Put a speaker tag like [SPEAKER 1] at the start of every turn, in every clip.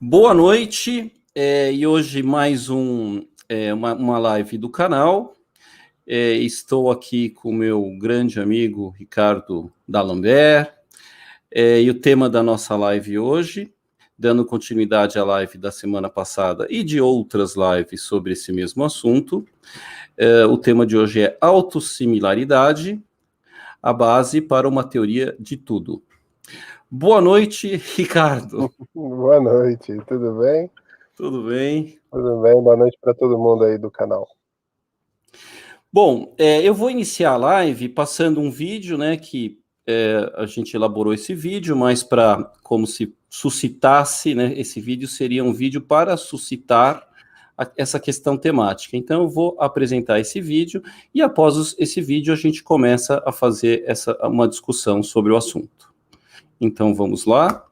[SPEAKER 1] Boa noite, e hoje mais uma live do canal. Estou aqui com o meu grande amigo Ricardo D'Alembert, e o tema da nossa live hoje, dando continuidade à live da semana passada e de outras lives sobre esse mesmo assunto, o tema de hoje é autossimilaridade, a base para uma teoria de tudo. Boa noite, Ricardo.
[SPEAKER 2] Boa noite, tudo bem?
[SPEAKER 1] Tudo bem?
[SPEAKER 2] Tudo bem, boa noite para todo mundo aí do canal.
[SPEAKER 1] Bom, eu vou iniciar a live passando um vídeo, né, que a gente elaborou esse vídeo, mas para como se suscitasse, né, esse vídeo seria um vídeo para suscitar essa questão temática. Então eu vou apresentar esse vídeo e após esse vídeo a gente começa a fazer uma discussão sobre o assunto. Então vamos lá.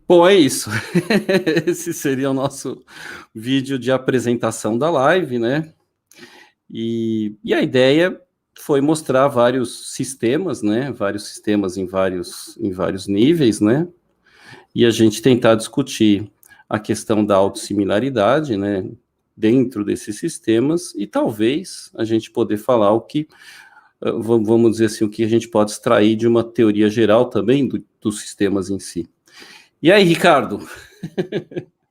[SPEAKER 1] Bom, é isso. Esse seria o nosso vídeo de apresentação da live, né? E a ideia foi mostrar vários sistemas, né? Vários sistemas em vários níveis, né? E a gente tentar discutir a questão da autossimilaridade, né? Dentro desses sistemas e talvez a gente poder falar o que, vamos dizer assim, o que a gente pode extrair de uma teoria geral também dos sistemas em si. E aí, Ricardo?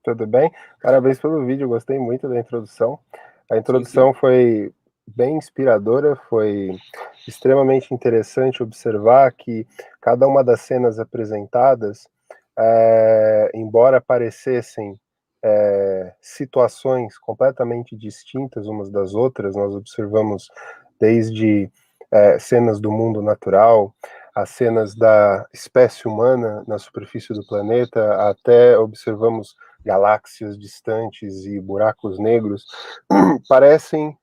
[SPEAKER 2] Tudo bem? Parabéns pelo vídeo, gostei muito da introdução. A introdução foi bem inspiradora, foi extremamente interessante observar que cada uma das cenas apresentadas, embora parecessem situações completamente distintas umas das outras, nós observamos desde cenas do mundo natural, as cenas da espécie humana na superfície do planeta, até observamos galáxias distantes e buracos negros, parecem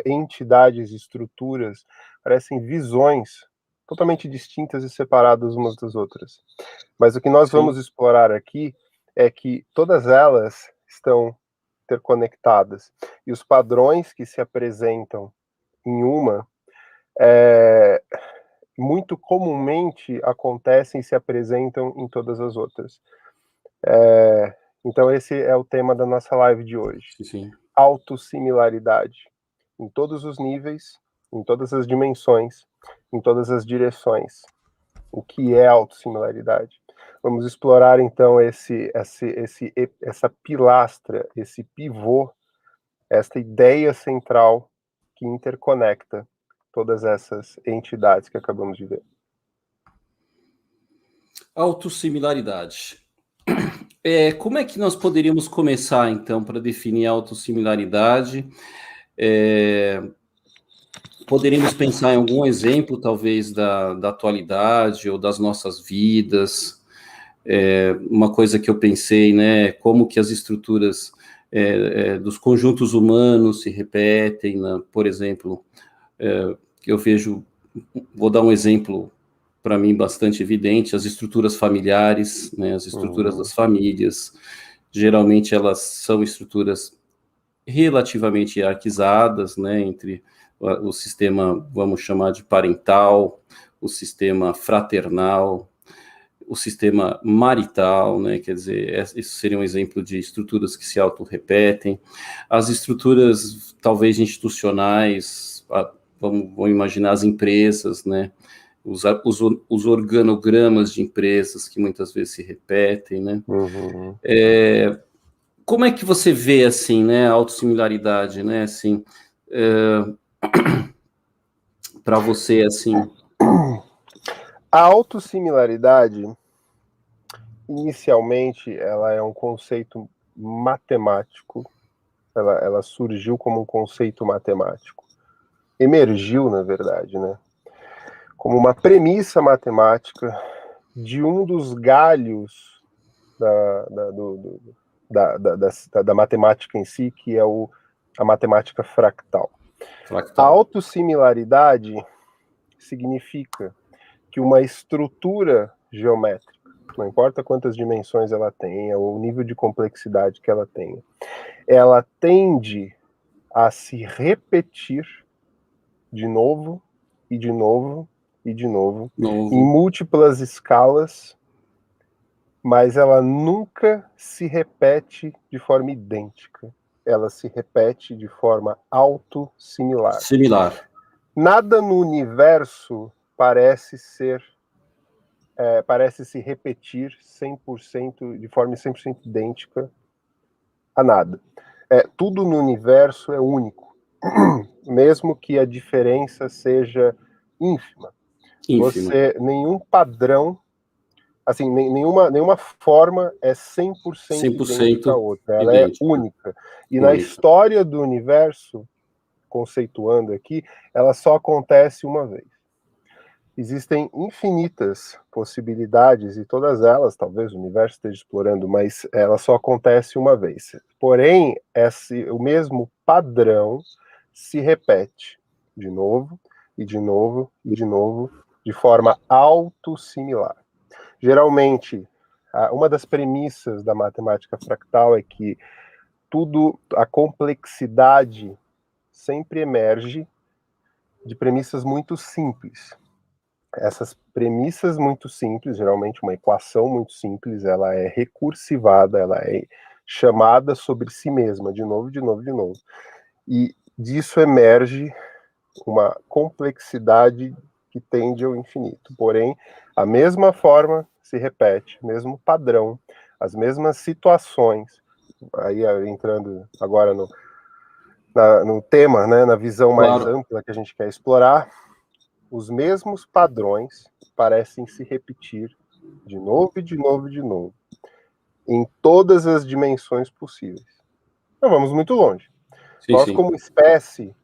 [SPEAKER 2] entidades, estruturas, parecem visões totalmente distintas e separadas umas das outras. Mas o que nós vamos explorar aqui é que todas elas estão interconectadas, e os padrões que se apresentam em uma muito comumente acontecem e se apresentam em todas as outras. Então esse é o tema da nossa live de hoje.
[SPEAKER 1] Sim.
[SPEAKER 2] Autossimilaridade. Em todos os níveis, em todas as dimensões, em todas as direções. O que é autossimilaridade? Vamos explorar então essa pilastra, esse pivô, esta ideia central que interconecta todas essas entidades que acabamos de ver.
[SPEAKER 1] Autossimilaridade. Como é que nós poderíamos começar, então, para definir a autossimilaridade? É, Poderíamos pensar em algum exemplo, talvez, da atualidade ou das nossas vidas. Uma coisa que eu pensei, né, como que as estruturas dos conjuntos humanos se repetem, por exemplo, que eu vejo, vou dar um exemplo para mim bastante evidente, as estruturas familiares, né, as estruturas
[SPEAKER 2] Uhum,
[SPEAKER 1] das famílias, geralmente elas são estruturas relativamente hierarquizadas, né, entre o sistema, vamos chamar de parental, o sistema fraternal, o sistema marital, né, quer dizer, isso seria um exemplo de estruturas que se autorrepetem. As estruturas, talvez, institucionais, vamos imaginar as empresas, né, os organogramas de empresas que muitas vezes se repetem, né.
[SPEAKER 2] uhum.
[SPEAKER 1] Como é que você vê, assim, né, a autossimilaridade, né, assim, para você, assim?
[SPEAKER 2] A autossimilaridade, inicialmente, ela é um conceito matemático, ela surgiu como um conceito matemático. Emergiu, na verdade, né, como uma premissa matemática de um dos galhos da, da, do, da matemática em si, que é a matemática fractal. A
[SPEAKER 1] Fractal.
[SPEAKER 2] autossimilaridade significa que uma estrutura geométrica, não importa quantas dimensões ela tenha, ou o nível de complexidade que ela tenha, ela tende a se repetir de novo e de novo e de novo, em
[SPEAKER 1] Novo.
[SPEAKER 2] múltiplas escalas, mas ela nunca se repete de forma idêntica. Ela se repete de forma autossimilar.
[SPEAKER 1] Similar.
[SPEAKER 2] Nada no universo parece se repetir 100% de forma 100% idêntica a nada. Tudo no universo é único, mesmo que a diferença seja ínfima.
[SPEAKER 1] Ínfima.
[SPEAKER 2] Nenhum padrão, assim, nenhuma forma é 100% idêntica à
[SPEAKER 1] 100%
[SPEAKER 2] outra, ela é
[SPEAKER 1] idêntica.
[SPEAKER 2] única. E na
[SPEAKER 1] Única.
[SPEAKER 2] história do universo, conceituando aqui, ela só acontece uma vez. Existem infinitas possibilidades e todas elas, talvez o universo esteja explorando, mas ela só acontece uma vez. Porém, o mesmo padrão se repete de novo e de novo e de novo, de forma autossimilar. Geralmente, uma das premissas da matemática fractal é que a complexidade sempre emerge de premissas muito simples. Essas premissas muito simples, geralmente uma equação muito simples, ela é recursivada, ela é chamada sobre si mesma, de novo, de novo, de novo. E disso emerge uma complexidade que tende ao infinito. Porém, a mesma forma se repete, mesmo padrão, as mesmas situações. Aí entrando agora no tema, né, na visão mais
[SPEAKER 1] Claro.
[SPEAKER 2] ampla que a gente quer explorar, os mesmos padrões parecem se repetir de novo e de novo e de novo, em todas as dimensões possíveis. Não vamos muito longe.
[SPEAKER 1] Sim,
[SPEAKER 2] Nós,
[SPEAKER 1] sim.
[SPEAKER 2] como espécie,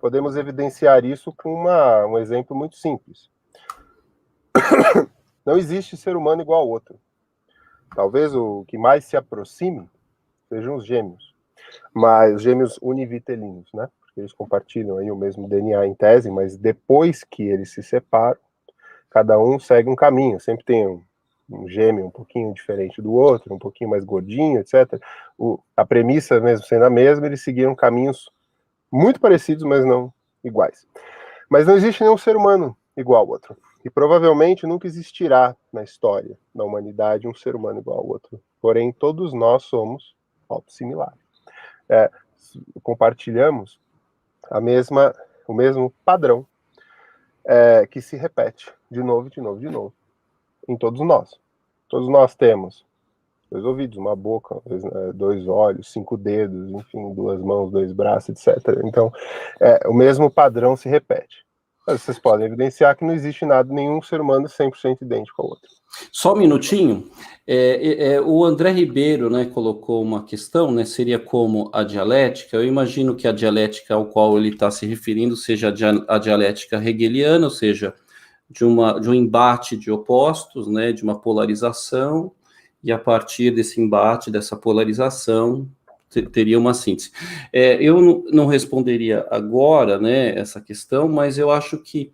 [SPEAKER 2] podemos evidenciar isso com um exemplo muito simples. Não existe ser humano igual ao outro. Talvez o que mais se aproxime sejam os gêmeos, mas os gêmeos univitelinos, né? Porque eles compartilham aí o mesmo DNA em tese, mas depois que eles se separam, cada um segue um caminho. Sempre tem um gêmeo um pouquinho diferente do outro, um pouquinho mais gordinho, etc. A premissa mesmo sendo a mesma, eles seguiram caminhos muito parecidos, mas não iguais. Mas não existe nenhum ser humano igual ao outro. E provavelmente nunca existirá na história da humanidade um ser humano igual ao outro. Porém, todos nós somos autossimilares. Compartilhamos o mesmo padrão que se repete de novo, de novo, de novo, em todos nós. Todos nós temos 2 ouvidos, uma boca, 2 olhos, 5 dedos, enfim, 2 mãos, 2 braços, etc. Então, o mesmo padrão se repete. Mas vocês podem evidenciar que não existe nada, nenhum ser humano 100% idêntico ao outro.
[SPEAKER 1] Só um minutinho. O André Ribeiro, né, colocou uma questão, né, seria como a dialética. Eu imagino que a dialética ao qual ele está se referindo seja a dialética hegeliana, ou seja, de um embate de opostos, né, de uma polarização, e a partir desse embate, dessa polarização, teria uma síntese. Eu não responderia agora, né, essa questão, mas eu acho que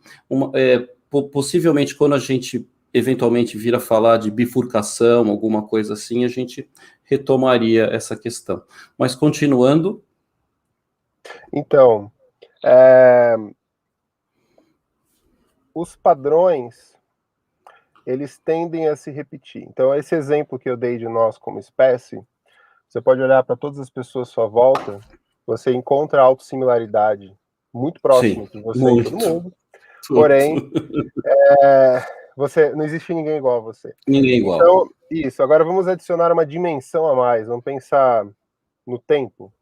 [SPEAKER 1] possivelmente quando a gente eventualmente vir a falar de bifurcação, alguma coisa assim, a gente retomaria essa questão. Mas continuando.
[SPEAKER 2] Então, os padrões, eles tendem a se repetir. Então, esse exemplo que eu dei de nós como espécie, você pode olhar para todas as pessoas à sua volta, você encontra autossimilaridade muito próxima de você
[SPEAKER 1] muito,
[SPEAKER 2] e todo mundo. Porém, não existe ninguém igual a você.
[SPEAKER 1] Ninguém igual.
[SPEAKER 2] Então, isso. Agora vamos adicionar uma dimensão a mais. Vamos pensar no tempo.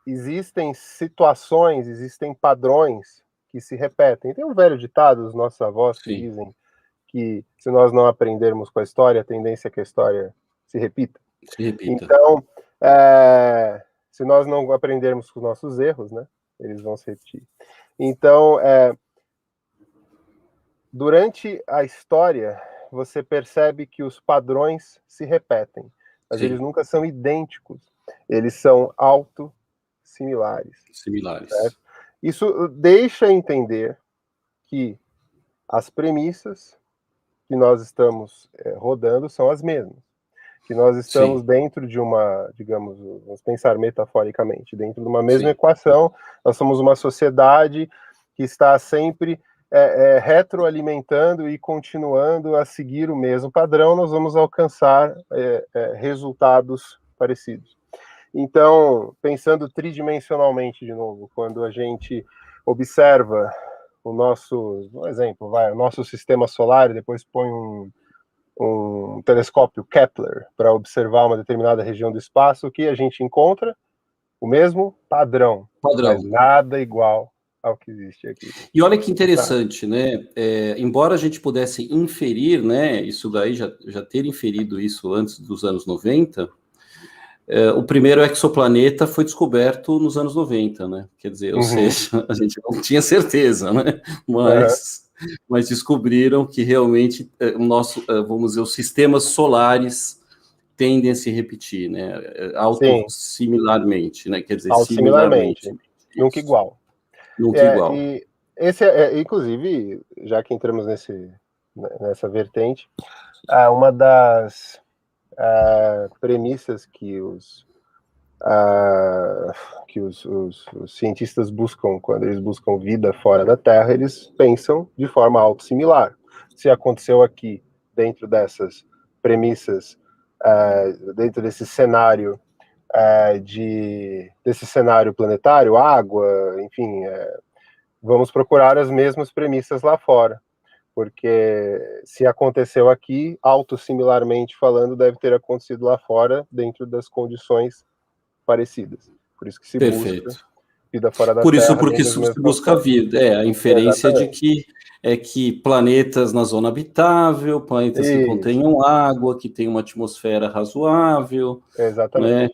[SPEAKER 2] Existem situações, existem padrões que se repetem. Tem um velho ditado dos nossos avós que dizem que se nós não aprendermos com a história, a tendência é que a história se repita. Então, se nós não aprendermos com os nossos erros, né, eles vão se repetir. Então, durante a história, você percebe que os padrões se repetem, mas eles nunca são idênticos. Eles são autossimilares. Certo? Isso deixa entender que as premissas que nós estamos rodando são as mesmas. Que nós estamos dentro de uma, digamos, vamos pensar metaforicamente, dentro de uma mesma equação. Nós somos uma sociedade que está sempre retroalimentando e continuando a seguir o mesmo padrão. Nós vamos alcançar resultados parecidos. Então, pensando tridimensionalmente de novo, quando a gente observa o nosso, um exemplo, o nosso sistema solar e depois põe um telescópio Kepler para observar uma determinada região do espaço, o que a gente encontra? O mesmo padrão. Mas nada igual ao que existe aqui.
[SPEAKER 1] E olha que interessante, né? Embora a gente pudesse inferir, né? Isso daí, já ter inferido isso antes dos anos 90, o primeiro exoplaneta foi descoberto nos anos 90, né? Quer dizer, ou seja, a gente não tinha certeza, né? Mas descobriram que realmente vamos dizer, os sistemas solares tendem a se repetir, né? Autossimilarmente, né? Quer dizer, similarmente.
[SPEAKER 2] Nunca igual.
[SPEAKER 1] Nunca igual.
[SPEAKER 2] E esse inclusive, já que entramos nessa vertente, uma das premissas que os cientistas buscam quando eles buscam vida fora da Terra, eles pensam de forma autossimilar. Se aconteceu aqui, dentro dessas premissas, dentro desse cenário desse cenário planetário, água, enfim, vamos procurar as mesmas premissas lá fora, porque se aconteceu aqui, autossimilarmente falando, deve ter acontecido lá fora, dentro das condições parecidas. Por isso que se busca vida fora da Terra.
[SPEAKER 1] Por isso, porque se busca vida. A inferência de que planetas na zona habitável, planetas que contenham água, que tenham uma atmosfera razoável.
[SPEAKER 2] Exatamente. Né?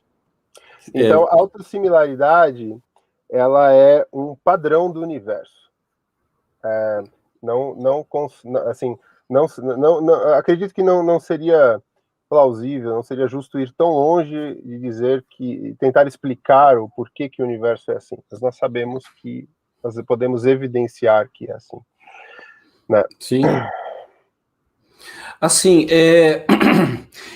[SPEAKER 2] Então, a autossimilaridade, ela é um padrão do universo. Acredito que não seria plausível, não seria justo ir tão longe de dizer tentar explicar o porquê que o universo é assim. Mas nós sabemos que nós podemos evidenciar que é assim. Né?
[SPEAKER 1] Sim. Assim,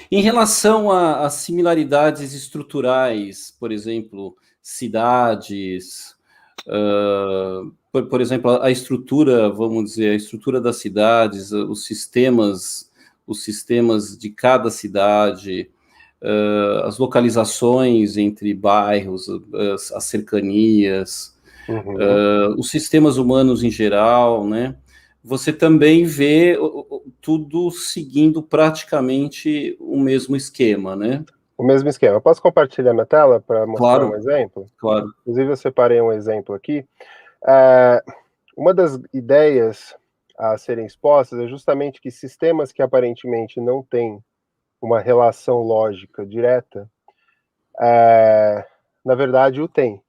[SPEAKER 1] em relação às similaridades estruturais, por exemplo, cidades, por exemplo, a estrutura, vamos dizer, a estrutura das cidades, os sistemas de cada cidade, as localizações entre bairros, as cercanias, os sistemas humanos em geral, né? Você também vê tudo seguindo praticamente o mesmo esquema, né?
[SPEAKER 2] O mesmo esquema. Eu posso compartilhar minha tela para mostrar um exemplo?
[SPEAKER 1] Claro.
[SPEAKER 2] Inclusive, eu separei um exemplo aqui. Uma das ideias a serem expostas é justamente que sistemas que aparentemente não têm uma relação lógica direta, na verdade o tem.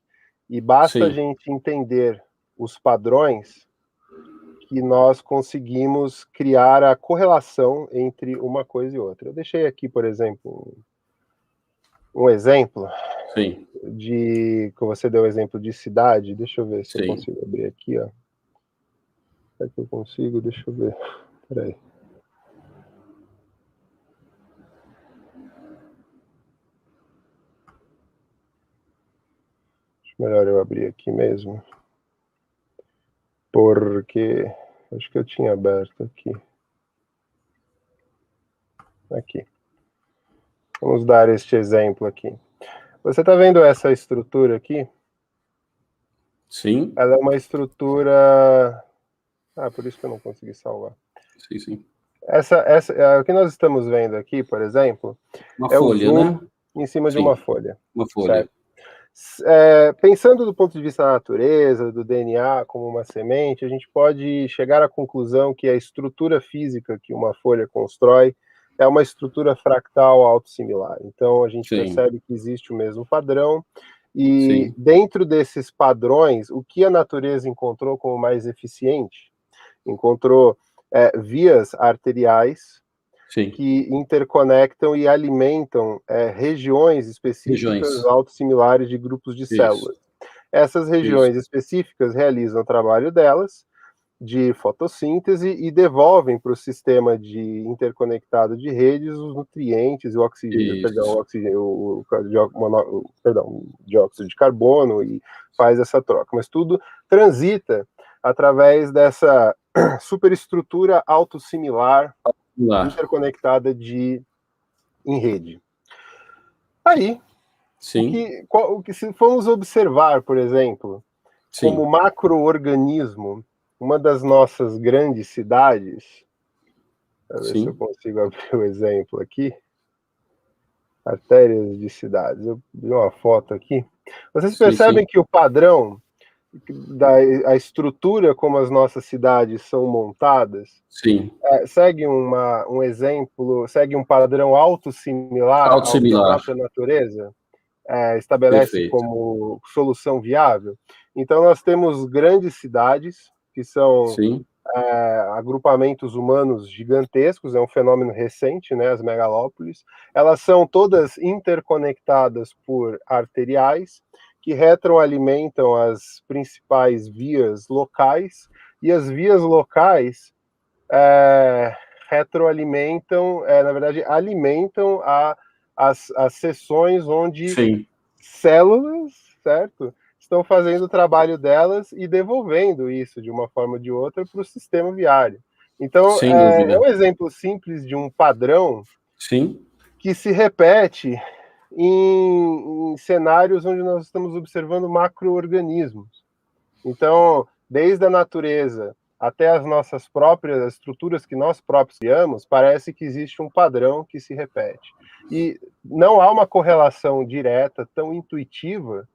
[SPEAKER 2] E basta a
[SPEAKER 1] Sim.
[SPEAKER 2] gente entender os padrões que nós conseguimos criar a correlação entre uma coisa e outra. Eu deixei aqui, por exemplo, um exemplo
[SPEAKER 1] Sim.
[SPEAKER 2] que você deu o exemplo de cidade. Deixa eu ver se eu
[SPEAKER 1] Sim.
[SPEAKER 2] consigo abrir aqui, ó. Será que eu consigo? Deixa eu ver. Peraí. Acho melhor eu abrir aqui mesmo. Porque acho que eu tinha aberto aqui. Aqui. Vamos dar este exemplo aqui. Você está vendo essa estrutura aqui?
[SPEAKER 1] Sim.
[SPEAKER 2] Ela é uma estrutura... por isso que eu não consegui salvar.
[SPEAKER 1] Sim, sim.
[SPEAKER 2] O que nós estamos vendo aqui, por exemplo,
[SPEAKER 1] Uma
[SPEAKER 2] é o
[SPEAKER 1] folha,
[SPEAKER 2] zoom
[SPEAKER 1] né?
[SPEAKER 2] em cima de
[SPEAKER 1] Sim,
[SPEAKER 2] uma folha.
[SPEAKER 1] uma folha.
[SPEAKER 2] Certo? Pensando do ponto de vista da natureza, do DNA como uma semente, a gente pode chegar à conclusão que a estrutura física que uma folha constrói é uma estrutura fractal autossimilar. Então, a gente
[SPEAKER 1] Sim,
[SPEAKER 2] percebe que existe o mesmo padrão, e
[SPEAKER 1] sim,
[SPEAKER 2] dentro desses padrões, o que a natureza encontrou como mais eficiente? Encontrou vias arteriais
[SPEAKER 1] sim.
[SPEAKER 2] que interconectam e alimentam regiões específicas
[SPEAKER 1] Regiões.
[SPEAKER 2] autossimilares de grupos de
[SPEAKER 1] Isso,
[SPEAKER 2] células. Essas
[SPEAKER 1] isso,
[SPEAKER 2] regiões específicas realizam o trabalho delas, de fotossíntese, e devolvem para o sistema de interconectado de redes os nutrientes, o oxigênio,
[SPEAKER 1] isso,
[SPEAKER 2] perdão, dióxido de carbono, e faz essa troca. Mas tudo transita através dessa superestrutura autossimilar
[SPEAKER 1] lá.
[SPEAKER 2] interconectada em rede. Aí,
[SPEAKER 1] Sim,
[SPEAKER 2] o que se formos observar, por exemplo, como
[SPEAKER 1] sim,
[SPEAKER 2] macro-organismo, uma das nossas grandes cidades, para ver se eu
[SPEAKER 1] sim,
[SPEAKER 2] consigo abrir o exemplo aqui, artérias de cidades. Eu vi uma foto aqui. Vocês
[SPEAKER 1] sim,
[SPEAKER 2] percebem
[SPEAKER 1] sim,
[SPEAKER 2] que o padrão a estrutura como as nossas cidades são montadas
[SPEAKER 1] sim.
[SPEAKER 2] segue um exemplo, segue um padrão autossimilar ao que a
[SPEAKER 1] Autossimilar.
[SPEAKER 2] própria natureza estabelece
[SPEAKER 1] Perfeito.
[SPEAKER 2] como solução viável. Então, nós temos grandes cidades, que são
[SPEAKER 1] Sim,
[SPEAKER 2] agrupamentos humanos gigantescos, é um fenômeno recente, né, as megalópolis. Elas são todas interconectadas por arteriais, que retroalimentam as principais vias locais, e as vias locais retroalimentam, na verdade, alimentam as seções onde
[SPEAKER 1] sim,
[SPEAKER 2] células, certo? Estão fazendo o trabalho delas e devolvendo isso de uma forma ou de outra para o sistema viário. Então,
[SPEAKER 1] sem
[SPEAKER 2] é
[SPEAKER 1] dúvida.
[SPEAKER 2] um exemplo simples de um padrão
[SPEAKER 1] Sim,
[SPEAKER 2] que se repete em cenários onde nós estamos observando macro-organismos. Então, desde a natureza até as nossas próprias estruturas que nós próprios criamos, parece que existe um padrão que se repete. E não há uma correlação direta, tão intuitiva,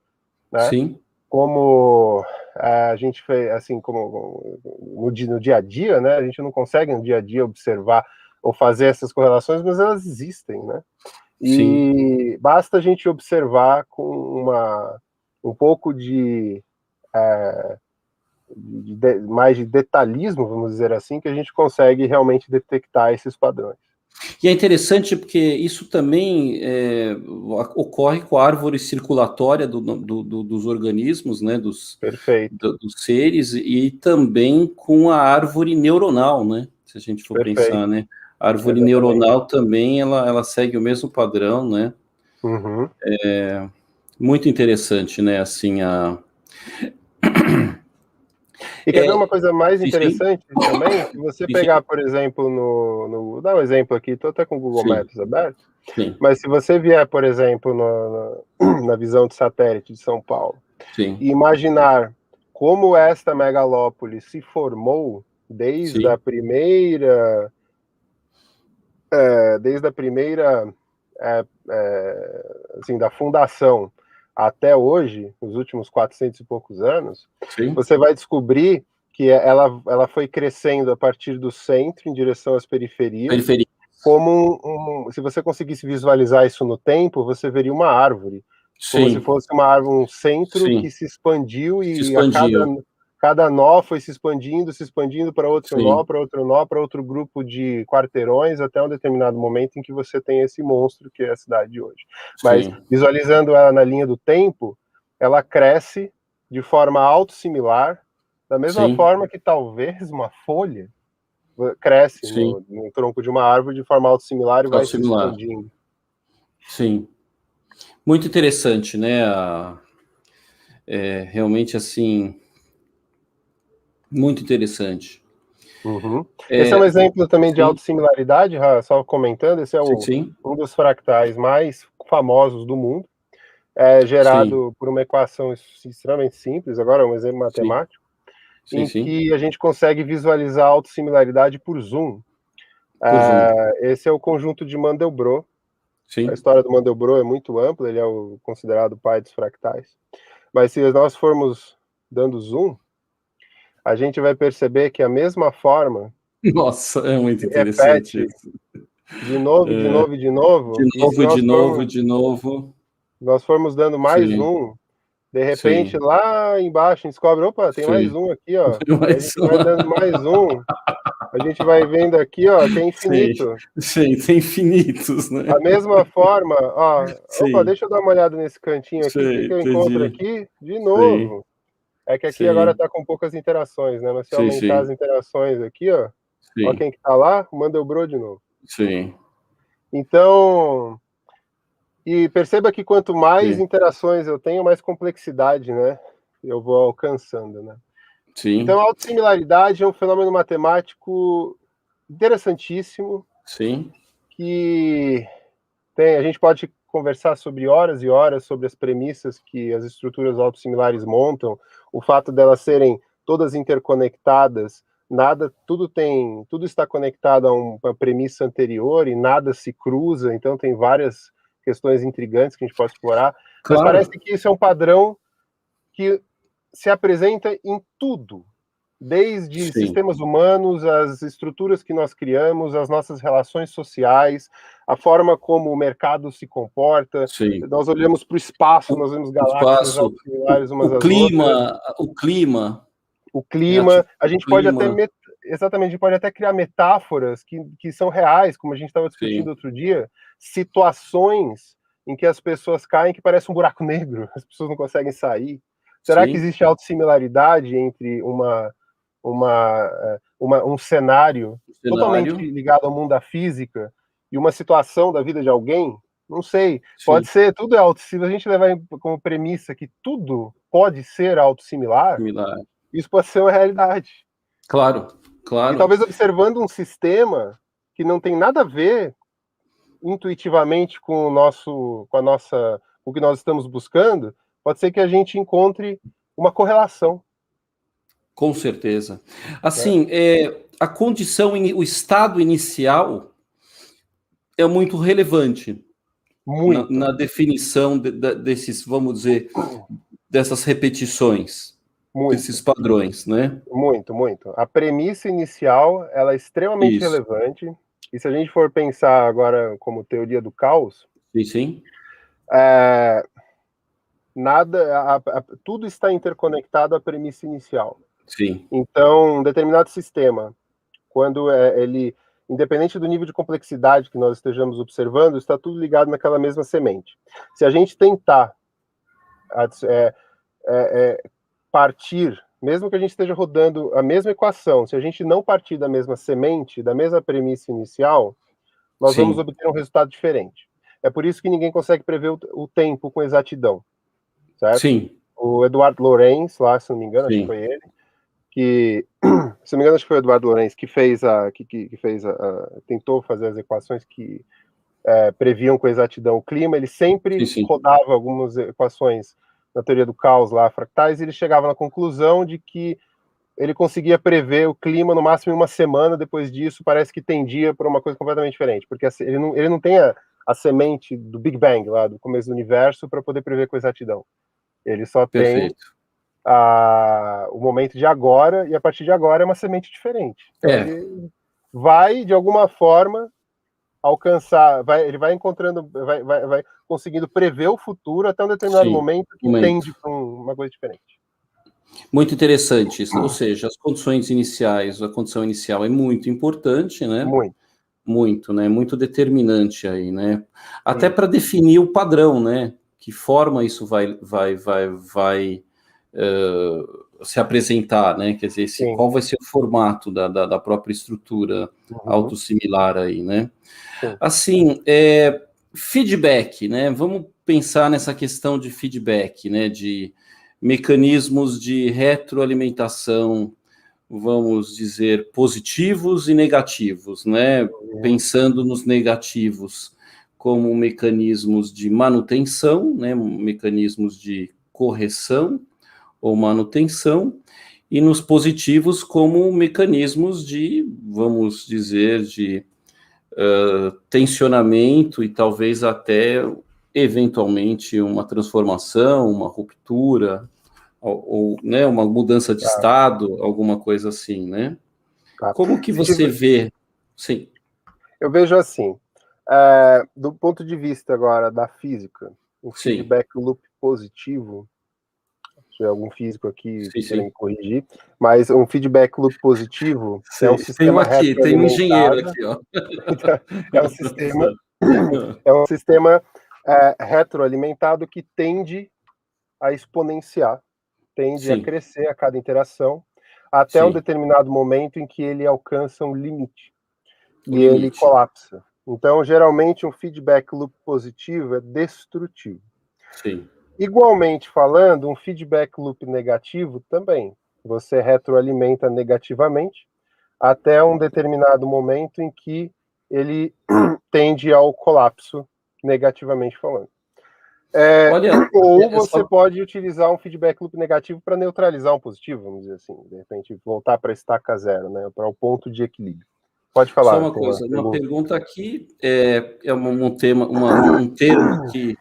[SPEAKER 2] né?
[SPEAKER 1] sim,
[SPEAKER 2] Como a gente fez, assim, como no dia a dia, né? A gente não consegue no dia a dia observar ou fazer essas correlações, mas elas existem, né?
[SPEAKER 1] sim.
[SPEAKER 2] E basta a gente observar com um pouco mais de detalhismo, vamos dizer assim, que a gente consegue realmente detectar esses padrões.
[SPEAKER 1] E é interessante porque isso também ocorre com a árvore circulatória dos organismos, né,
[SPEAKER 2] Perfeito,
[SPEAKER 1] dos seres, e também com a árvore neuronal, né? Se a gente for
[SPEAKER 2] perfeito,
[SPEAKER 1] pensar, né? A árvore
[SPEAKER 2] exatamente.
[SPEAKER 1] neuronal também, ela segue o mesmo padrão, né?
[SPEAKER 2] Uhum.
[SPEAKER 1] Muito interessante, né? Assim,
[SPEAKER 2] E quer ver uma coisa mais
[SPEAKER 1] sim, sim,
[SPEAKER 2] interessante também? Se você
[SPEAKER 1] sim, sim,
[SPEAKER 2] pegar, por exemplo, vou dar um exemplo aqui, estou até com o Google
[SPEAKER 1] sim,
[SPEAKER 2] Maps aberto,
[SPEAKER 1] sim,
[SPEAKER 2] mas se você vier, por exemplo, na visão de satélite de São Paulo,
[SPEAKER 1] sim,
[SPEAKER 2] e imaginar como esta megalópole se formou
[SPEAKER 1] sim,
[SPEAKER 2] desde a primeira assim, da fundação até hoje, nos últimos 400 e poucos anos,
[SPEAKER 1] Sim.
[SPEAKER 2] você vai descobrir que ela foi crescendo a partir do centro em direção às periferias,
[SPEAKER 1] Periferia.
[SPEAKER 2] como se você conseguisse visualizar isso no tempo, você veria uma árvore, como se
[SPEAKER 1] Sim,
[SPEAKER 2] fosse uma árvore, um centro
[SPEAKER 1] sim.
[SPEAKER 2] que se expandiu
[SPEAKER 1] Se
[SPEAKER 2] e a
[SPEAKER 1] expandiu.
[SPEAKER 2] cada nó foi se expandindo para outro nó,
[SPEAKER 1] Sim,
[SPEAKER 2] para outro nó, para outro grupo de quarteirões, até um determinado momento em que você tem esse monstro que é a cidade de hoje. Mas
[SPEAKER 1] sim,
[SPEAKER 2] visualizando ela na linha do tempo, ela cresce de forma autossimilar, da mesma
[SPEAKER 1] sim,
[SPEAKER 2] forma que talvez uma folha cresce
[SPEAKER 1] sim.
[SPEAKER 2] no tronco de uma árvore de forma autossimilar e
[SPEAKER 1] Ao
[SPEAKER 2] vai se
[SPEAKER 1] similar.
[SPEAKER 2] expandindo.
[SPEAKER 1] Sim. Muito interessante, né? Realmente, assim, muito interessante.
[SPEAKER 2] Uhum. Esse é um exemplo também de
[SPEAKER 1] Sim,
[SPEAKER 2] autossimilaridade, só comentando, esse é
[SPEAKER 1] sim, sim,
[SPEAKER 2] um dos fractais mais famosos do mundo,
[SPEAKER 1] sim,
[SPEAKER 2] gerado por uma equação extremamente simples, agora é um exemplo
[SPEAKER 1] sim,
[SPEAKER 2] matemático,
[SPEAKER 1] sim,
[SPEAKER 2] em
[SPEAKER 1] sim.
[SPEAKER 2] que a gente consegue visualizar a autossimilaridade por zoom.
[SPEAKER 1] Por Zoom.
[SPEAKER 2] Esse é o conjunto de Mandelbrot. A
[SPEAKER 1] Sim.
[SPEAKER 2] história do Mandelbrot é muito ampla, ele é o considerado pai dos fractais. Mas se nós formos dando zoom, a gente vai perceber que a mesma forma
[SPEAKER 1] Nossa, é muito
[SPEAKER 2] se
[SPEAKER 1] interessante
[SPEAKER 2] repete
[SPEAKER 1] isso.
[SPEAKER 2] de novo, de
[SPEAKER 1] É,
[SPEAKER 2] novo, de novo, e se
[SPEAKER 1] de novo, de novo.
[SPEAKER 2] nós formos dando mais
[SPEAKER 1] Sim,
[SPEAKER 2] um, de repente
[SPEAKER 1] sim.
[SPEAKER 2] lá embaixo a gente descobre, opa, tem mais
[SPEAKER 1] Sim.
[SPEAKER 2] um aqui, ó. Aí a
[SPEAKER 1] Mais
[SPEAKER 2] gente vai
[SPEAKER 1] uma.
[SPEAKER 2] dando mais um, a gente vai vendo aqui, ó, que é
[SPEAKER 1] Sim,
[SPEAKER 2] infinito.
[SPEAKER 1] sim, tem infinitos,
[SPEAKER 2] A
[SPEAKER 1] né?
[SPEAKER 2] mesma forma, ó, opa,
[SPEAKER 1] Sim,
[SPEAKER 2] deixa eu dar uma olhada nesse cantinho aqui, o que
[SPEAKER 1] sei,
[SPEAKER 2] que eu encontro
[SPEAKER 1] entendi.
[SPEAKER 2] aqui? De
[SPEAKER 1] Sim,
[SPEAKER 2] novo. É que aqui agora
[SPEAKER 1] sim,
[SPEAKER 2] está com poucas interações, né? Mas se eu
[SPEAKER 1] sim,
[SPEAKER 2] aumentar as
[SPEAKER 1] sim,
[SPEAKER 2] interações aqui, ó
[SPEAKER 1] sim,
[SPEAKER 2] quem que tá lá, o Mandelbrot de novo.
[SPEAKER 1] sim,
[SPEAKER 2] Então, e perceba que quanto mais
[SPEAKER 1] sim,
[SPEAKER 2] interações eu tenho, mais complexidade, né? Eu vou alcançando, né? Então,
[SPEAKER 1] sim,
[SPEAKER 2] a autossimilaridade é um fenômeno matemático interessantíssimo
[SPEAKER 1] sim,
[SPEAKER 2] que a gente pode conversar sobre horas e horas sobre as premissas que as estruturas autossimilares montam, o fato delas serem todas interconectadas, tudo está conectado a uma premissa anterior e nada se cruza, então tem várias questões intrigantes que a gente pode explorar, mas parece
[SPEAKER 1] claro,
[SPEAKER 2] que isso é um padrão que se apresenta em tudo, desde
[SPEAKER 1] sim,
[SPEAKER 2] sistemas humanos, as estruturas que nós criamos, as nossas relações sociais, a forma como o mercado se comporta.
[SPEAKER 1] sim.
[SPEAKER 2] Nós olhamos para o espaço,
[SPEAKER 1] O,
[SPEAKER 2] nós vemos
[SPEAKER 1] o
[SPEAKER 2] galáxias
[SPEAKER 1] espaço,
[SPEAKER 2] autossimilares umas
[SPEAKER 1] o
[SPEAKER 2] às outras,
[SPEAKER 1] clima, o clima,
[SPEAKER 2] o
[SPEAKER 1] é
[SPEAKER 2] clima. A
[SPEAKER 1] o
[SPEAKER 2] gente pode até
[SPEAKER 1] clima,
[SPEAKER 2] exatamente, a gente pode até criar metáforas que são reais, como a gente estava discutindo
[SPEAKER 1] sim,
[SPEAKER 2] outro dia, situações em que as pessoas caem que parece um buraco negro, as pessoas não conseguem sair. Será que
[SPEAKER 1] sim,
[SPEAKER 2] existe autossimilaridade entre um cenário
[SPEAKER 1] o
[SPEAKER 2] totalmente
[SPEAKER 1] cenário,
[SPEAKER 2] ligado ao mundo da física e uma situação da vida de alguém? Não sei. Pode
[SPEAKER 1] sim,
[SPEAKER 2] ser, tudo é autossimilar. Se a gente levar como premissa que tudo pode ser autossimilar,
[SPEAKER 1] similar.
[SPEAKER 2] isso pode ser uma realidade.
[SPEAKER 1] Claro,
[SPEAKER 2] E
[SPEAKER 1] claro,
[SPEAKER 2] talvez observando um sistema que não tem nada a ver intuitivamente com com o que nós estamos buscando, pode ser que a gente encontre uma correlação,
[SPEAKER 1] com certeza.
[SPEAKER 2] né?
[SPEAKER 1] Assim, a condição, o estado inicial é muito relevante na
[SPEAKER 2] Muito,
[SPEAKER 1] definição desses, vamos dizer, dessas repetições, desses
[SPEAKER 2] muito.
[SPEAKER 1] padrões, né?
[SPEAKER 2] Muito, muito. A premissa inicial, ela é extremamente
[SPEAKER 1] Isso.
[SPEAKER 2] relevante. E se a gente for pensar agora como teoria do caos,
[SPEAKER 1] Sim, sim,
[SPEAKER 2] é, tudo está interconectado à premissa inicial.
[SPEAKER 1] sim,
[SPEAKER 2] Então, um determinado sistema, quando ele, independente do nível de complexidade que nós estejamos observando, está tudo ligado naquela mesma semente. Se a gente tentar é, partir, mesmo que a gente esteja rodando a mesma equação, se a gente não partir da mesma semente, da mesma premissa inicial, nós vamos
[SPEAKER 1] sim,
[SPEAKER 2] obter um resultado diferente. É por isso que ninguém consegue prever o tempo com exatidão, certo?
[SPEAKER 1] sim,
[SPEAKER 2] O Eduardo Lorenz, lá, se não me engano, acho que
[SPEAKER 1] sim,
[SPEAKER 2] foi ele, que, se não me engano, acho que foi o Eduardo Lorenz que fez que fez tentou fazer as equações que previam com exatidão o clima, ele
[SPEAKER 1] sim,
[SPEAKER 2] sempre
[SPEAKER 1] sim,
[SPEAKER 2] rodava algumas equações na teoria do caos lá, fractais, e ele chegava na conclusão de que ele conseguia prever o clima no máximo em uma semana, depois disso parece que tendia para uma coisa completamente diferente, porque assim, ele não tem a semente do Big Bang, lá do começo do universo, para poder prever com exatidão. Ele só tem o momento de agora, e a partir de agora é uma semente diferente. Então ele vai, de alguma forma, alcançar, ele vai encontrando, vai conseguindo prever o futuro até um determinado momento que tende para uma coisa diferente.
[SPEAKER 1] Muito interessante isso, ou seja, as condições iniciais, a condição inicial é muito importante, né? Muito, né? Muito determinante aí, né? Até para definir o padrão, né? Que forma isso vai se apresentar, né? Quer dizer, qual vai ser o formato da própria estrutura autossimilar aí, né? Assim, feedback, né? Vamos pensar nessa questão de feedback, né? De mecanismos de retroalimentação, vamos dizer, positivos e negativos, né? Pensando nos negativos como mecanismos de manutenção, né? Mecanismos de correção ou manutenção, e nos positivos como mecanismos de, vamos dizer, de tensionamento e talvez até, eventualmente, uma transformação, uma ruptura, ou né, uma mudança de estado, alguma coisa assim, né? Como que você vê? Sim.
[SPEAKER 2] Eu vejo assim, do ponto de vista agora da física, um feedback loop positivo, se algum físico aqui queira me corrigir, mas um feedback loop positivo é um sistema retroalimentado.
[SPEAKER 1] Tem um engenheiro aqui, ó.
[SPEAKER 2] É um sistema retroalimentado que tende a exponenciar, tende a crescer a cada interação, até um determinado momento em que ele alcança um limite, e ele colapsa. Então, geralmente, um feedback loop positivo é destrutivo.
[SPEAKER 1] Sim.
[SPEAKER 2] Igualmente falando, um feedback loop negativo também. Você retroalimenta negativamente até um determinado momento em que ele tende ao colapso, negativamente falando. Ou você pode utilizar um feedback loop negativo para neutralizar um positivo, vamos dizer assim, de repente voltar para a estaca zero, né, para o ponto de equilíbrio. Pode falar.
[SPEAKER 1] Só uma coisa, uma pergunta aqui, um termo que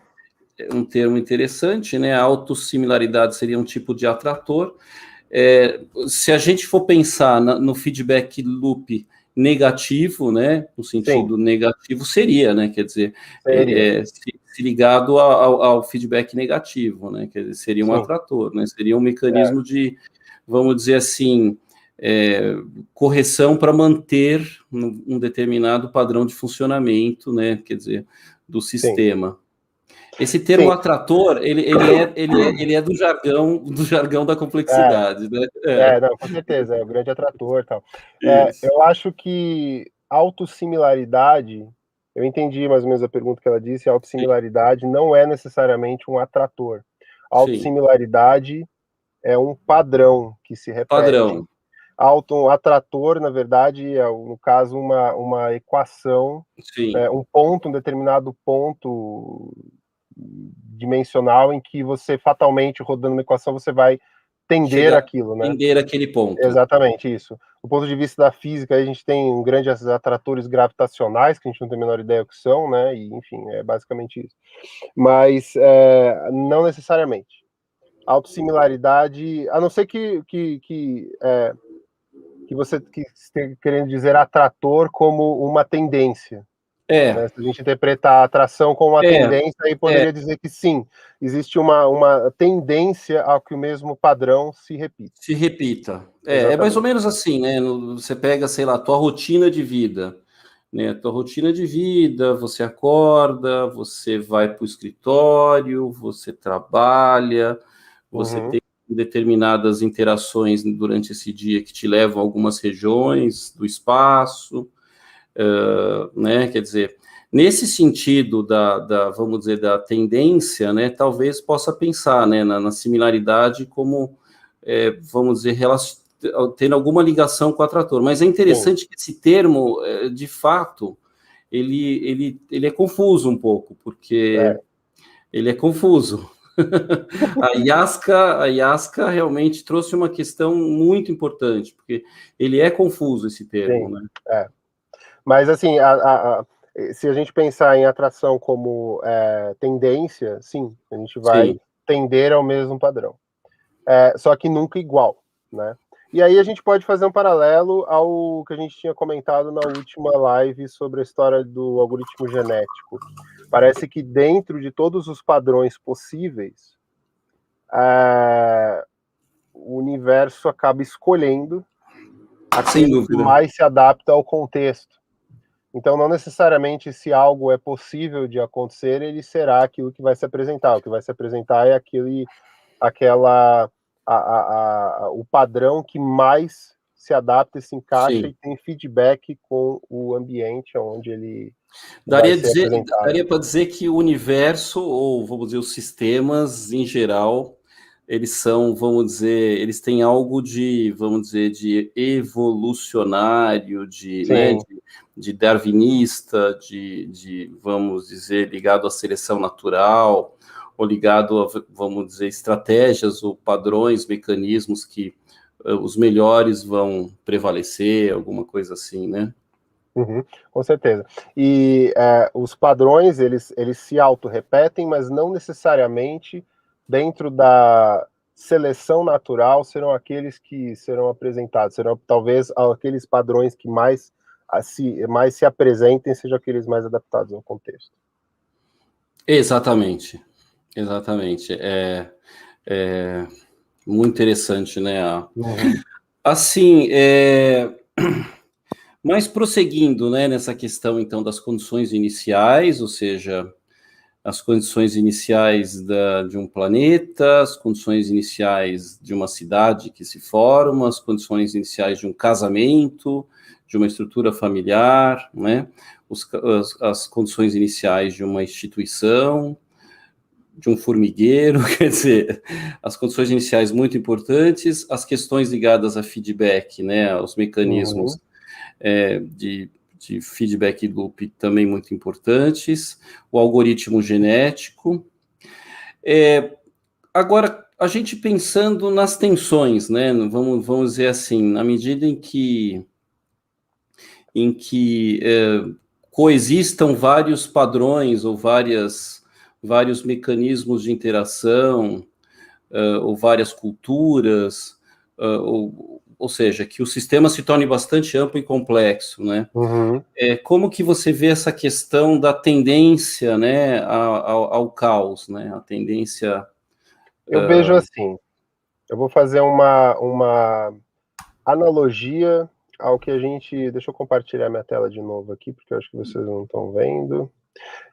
[SPEAKER 1] um termo interessante, né? A autossimilaridade seria um tipo de atrator. Se a gente for pensar no feedback loop negativo, né? No sentido negativo, seria, né? Quer dizer, se ligado ao feedback negativo, né? Quer dizer, seria um atrator, né? Seria um mecanismo de, vamos dizer assim, correção para manter um determinado padrão de funcionamento, né? Quer dizer, do sistema. Esse termo atrator, ele é do jargão da complexidade, né?
[SPEAKER 2] Não, com certeza, é o grande atrator e tal. Eu acho que autossimilaridade, eu entendi mais ou menos a pergunta que ela disse, a autossimilaridade não é necessariamente um atrator. A autossimilaridade é um padrão que se repete.
[SPEAKER 1] Padrão.
[SPEAKER 2] Um atrator, na verdade, é, no caso, uma equação, um determinado ponto dimensional em que você fatalmente, rodando uma equação, você vai tender aquilo, né?
[SPEAKER 1] Tender aquele ponto.
[SPEAKER 2] Exatamente, isso. Do ponto de vista da física, a gente tem grandes atratores gravitacionais, que a gente não tem a menor ideia o que são, né? E, enfim, é basicamente isso. Mas não necessariamente. Autossimilaridade, a não ser que você esteja querendo dizer atrator como uma tendência. Né? Se a gente interpretar a atração como uma tendência, aí poderia dizer que sim, existe uma tendência ao que o mesmo padrão se repita.
[SPEAKER 1] Se repita. É mais ou menos assim, né? Você pega, sei lá, a tua rotina de vida. Né? A tua rotina de vida, você acorda, você vai para o escritório, você trabalha, você tem determinadas interações durante esse dia que te levam a algumas regiões do espaço, né? Quer dizer, nesse sentido vamos dizer, da tendência, né? Talvez possa pensar, né, na similaridade como, vamos dizer, tendo alguma ligação com o atrator. Mas é interessante que esse termo, de fato, ele é confuso um pouco, porque ele é confuso. A Yaska realmente trouxe uma questão muito importante, porque ele é confuso, esse termo, né?
[SPEAKER 2] Mas, assim, se a gente pensar em atração como tendência, sim, a gente vai
[SPEAKER 1] Sim.
[SPEAKER 2] tender ao mesmo padrão. Só que nunca igual, né? E aí a gente pode fazer um paralelo ao que a gente tinha comentado na última live sobre a história do algoritmo genético. Parece que dentro de todos os padrões possíveis, o universo acaba escolhendo
[SPEAKER 1] Sem
[SPEAKER 2] aquele que
[SPEAKER 1] dúvida.
[SPEAKER 2] mais se adapta ao contexto. Então, não necessariamente se algo é possível de acontecer, ele será aquilo que vai se apresentar. O que vai se apresentar é o padrão que mais se adapta, se encaixa e
[SPEAKER 1] Sim.
[SPEAKER 2] tem feedback com o ambiente onde ele vai
[SPEAKER 1] Daria
[SPEAKER 2] ser apresentado.
[SPEAKER 1] daria para dizer que o universo, ou vamos dizer, os sistemas em geral, eles são, vamos dizer, eles têm algo de, vamos dizer, de evolucionário, de, né,
[SPEAKER 2] Sim.
[SPEAKER 1] de darwinista, vamos dizer, ligado à seleção natural, ou ligado a, vamos dizer, estratégias ou padrões, mecanismos que os melhores vão prevalecer, alguma coisa assim, né?
[SPEAKER 2] Uhum, com certeza. E os padrões, eles se autorrepetem, mas não necessariamente dentro da seleção natural serão aqueles que serão apresentados, serão talvez aqueles padrões que mais se apresentem, sejam aqueles mais adaptados ao contexto.
[SPEAKER 1] Exatamente, exatamente. É muito interessante, né?
[SPEAKER 2] Uhum.
[SPEAKER 1] Assim, mas prosseguindo, né, nessa questão, então, das condições iniciais, ou seja, as condições iniciais de um planeta, as condições iniciais de uma cidade que se forma, as condições iniciais de um casamento, de uma estrutura familiar, né? As condições iniciais de uma instituição, de um formigueiro, quer dizer, as condições iniciais muito importantes, as questões ligadas a feedback, né, os mecanismos
[SPEAKER 2] Uhum.
[SPEAKER 1] De feedback loop também muito importantes, o algoritmo genético. Agora, a gente pensando nas tensões, né, vamos dizer assim, na medida em que coexistam vários padrões ou vários mecanismos de interação, ou várias culturas, ou seja, que o sistema se torne bastante amplo e complexo, né?
[SPEAKER 2] Uhum.
[SPEAKER 1] Como que você vê essa questão da tendência, né, ao caos, né? A tendência.
[SPEAKER 2] Eu vejo assim, eu vou fazer uma analogia ao que a gente. Deixa eu compartilhar minha tela de novo aqui, porque eu acho que vocês não estão vendo.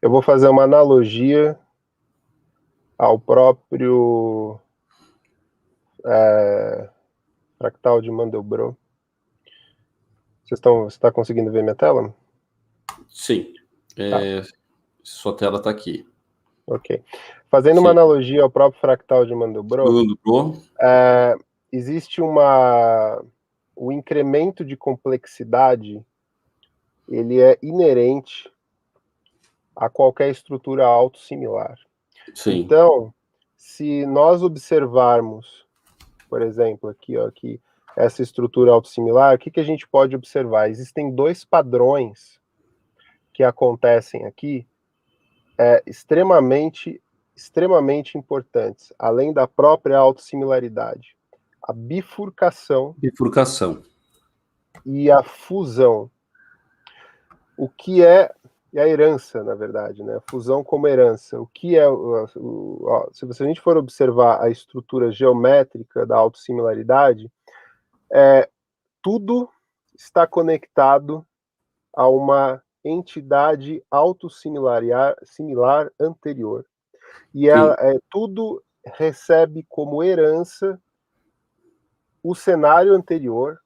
[SPEAKER 2] Eu vou fazer uma analogia ao próprio fractal de Mandelbrot. Você está conseguindo ver minha tela?
[SPEAKER 1] Sim,
[SPEAKER 2] Tá,
[SPEAKER 1] sua tela está aqui.
[SPEAKER 2] ok. Fazendo uma
[SPEAKER 1] Sim,
[SPEAKER 2] analogia ao próprio fractal de Mandelbrot,
[SPEAKER 1] duplo.
[SPEAKER 2] existe o incremento de complexidade, ele é inerente a qualquer estrutura autossimilar.
[SPEAKER 1] Sim,
[SPEAKER 2] Então, se nós observarmos, por exemplo, aqui essa estrutura autossimilar, o que a gente pode observar? Existem dois padrões que acontecem aqui, extremamente importantes, além da própria autossimilaridade. A bifurcação
[SPEAKER 1] bifurcação.
[SPEAKER 2] e a fusão. O que é e a herança, na verdade, né? A fusão como herança. O que é, se a gente for observar a estrutura geométrica da autossimilaridade, tudo está conectado a uma entidade similar anterior. E
[SPEAKER 1] Sim,
[SPEAKER 2] tudo recebe como herança o cenário anterior,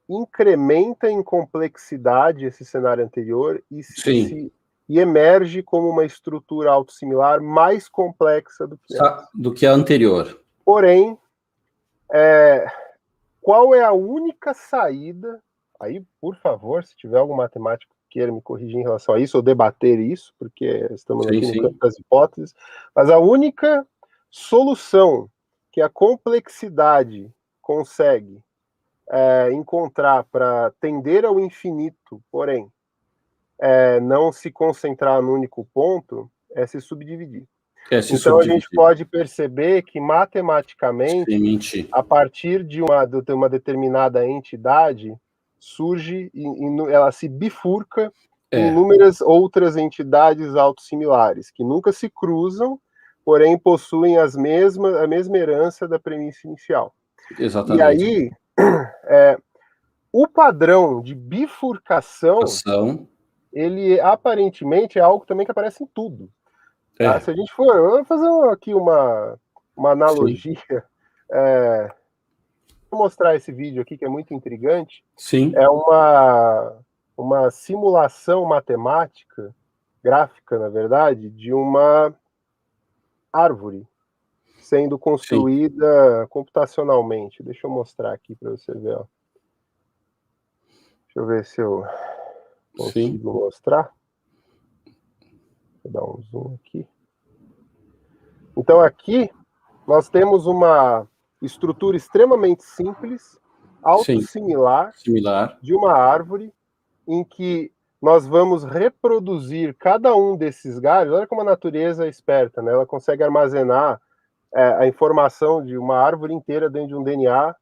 [SPEAKER 2] incrementa em complexidade esse cenário anterior
[SPEAKER 1] sim.
[SPEAKER 2] e emerge como uma estrutura autossimilar mais complexa do que essa.
[SPEAKER 1] Do que a anterior.
[SPEAKER 2] Porém, qual é a única saída? Aí, por favor, se tiver algum matemático que queira me corrigir em relação a isso, ou debater isso, porque estamos
[SPEAKER 1] Sim,
[SPEAKER 2] aqui no campo
[SPEAKER 1] sim.
[SPEAKER 2] das hipóteses, mas a única solução que a complexidade consegue encontrar para tender ao infinito, porém, não se concentrar no único ponto, é se subdividir.
[SPEAKER 1] Se
[SPEAKER 2] então a gente
[SPEAKER 1] subdividir.
[SPEAKER 2] pode perceber que matematicamente,
[SPEAKER 1] Semente.
[SPEAKER 2] a partir de uma determinada entidade, surge, ela se bifurca em inúmeras outras entidades autossimilares, que nunca se cruzam, porém possuem a mesma herança da premissa inicial.
[SPEAKER 1] Exatamente.
[SPEAKER 2] E aí, o padrão de bifurcação, ele aparentemente é algo também que aparece em tudo. Tá? Se a gente for, eu vou fazer aqui uma analogia, vou mostrar esse vídeo aqui que é muito intrigante.
[SPEAKER 1] Sim.
[SPEAKER 2] É uma simulação matemática, gráfica, na verdade, de uma árvore sendo construída computacionalmente. Deixa eu mostrar aqui para você ver. Ó. Deixa eu ver se eu consigo mostrar. Vou dar um zoom aqui. Então aqui nós temos uma estrutura extremamente simples, autossimilar, de uma árvore, em que nós vamos reproduzir cada um desses galhos. Olha como a natureza é esperta, né? Ela consegue armazenar a informação de uma árvore inteira dentro de um DNA,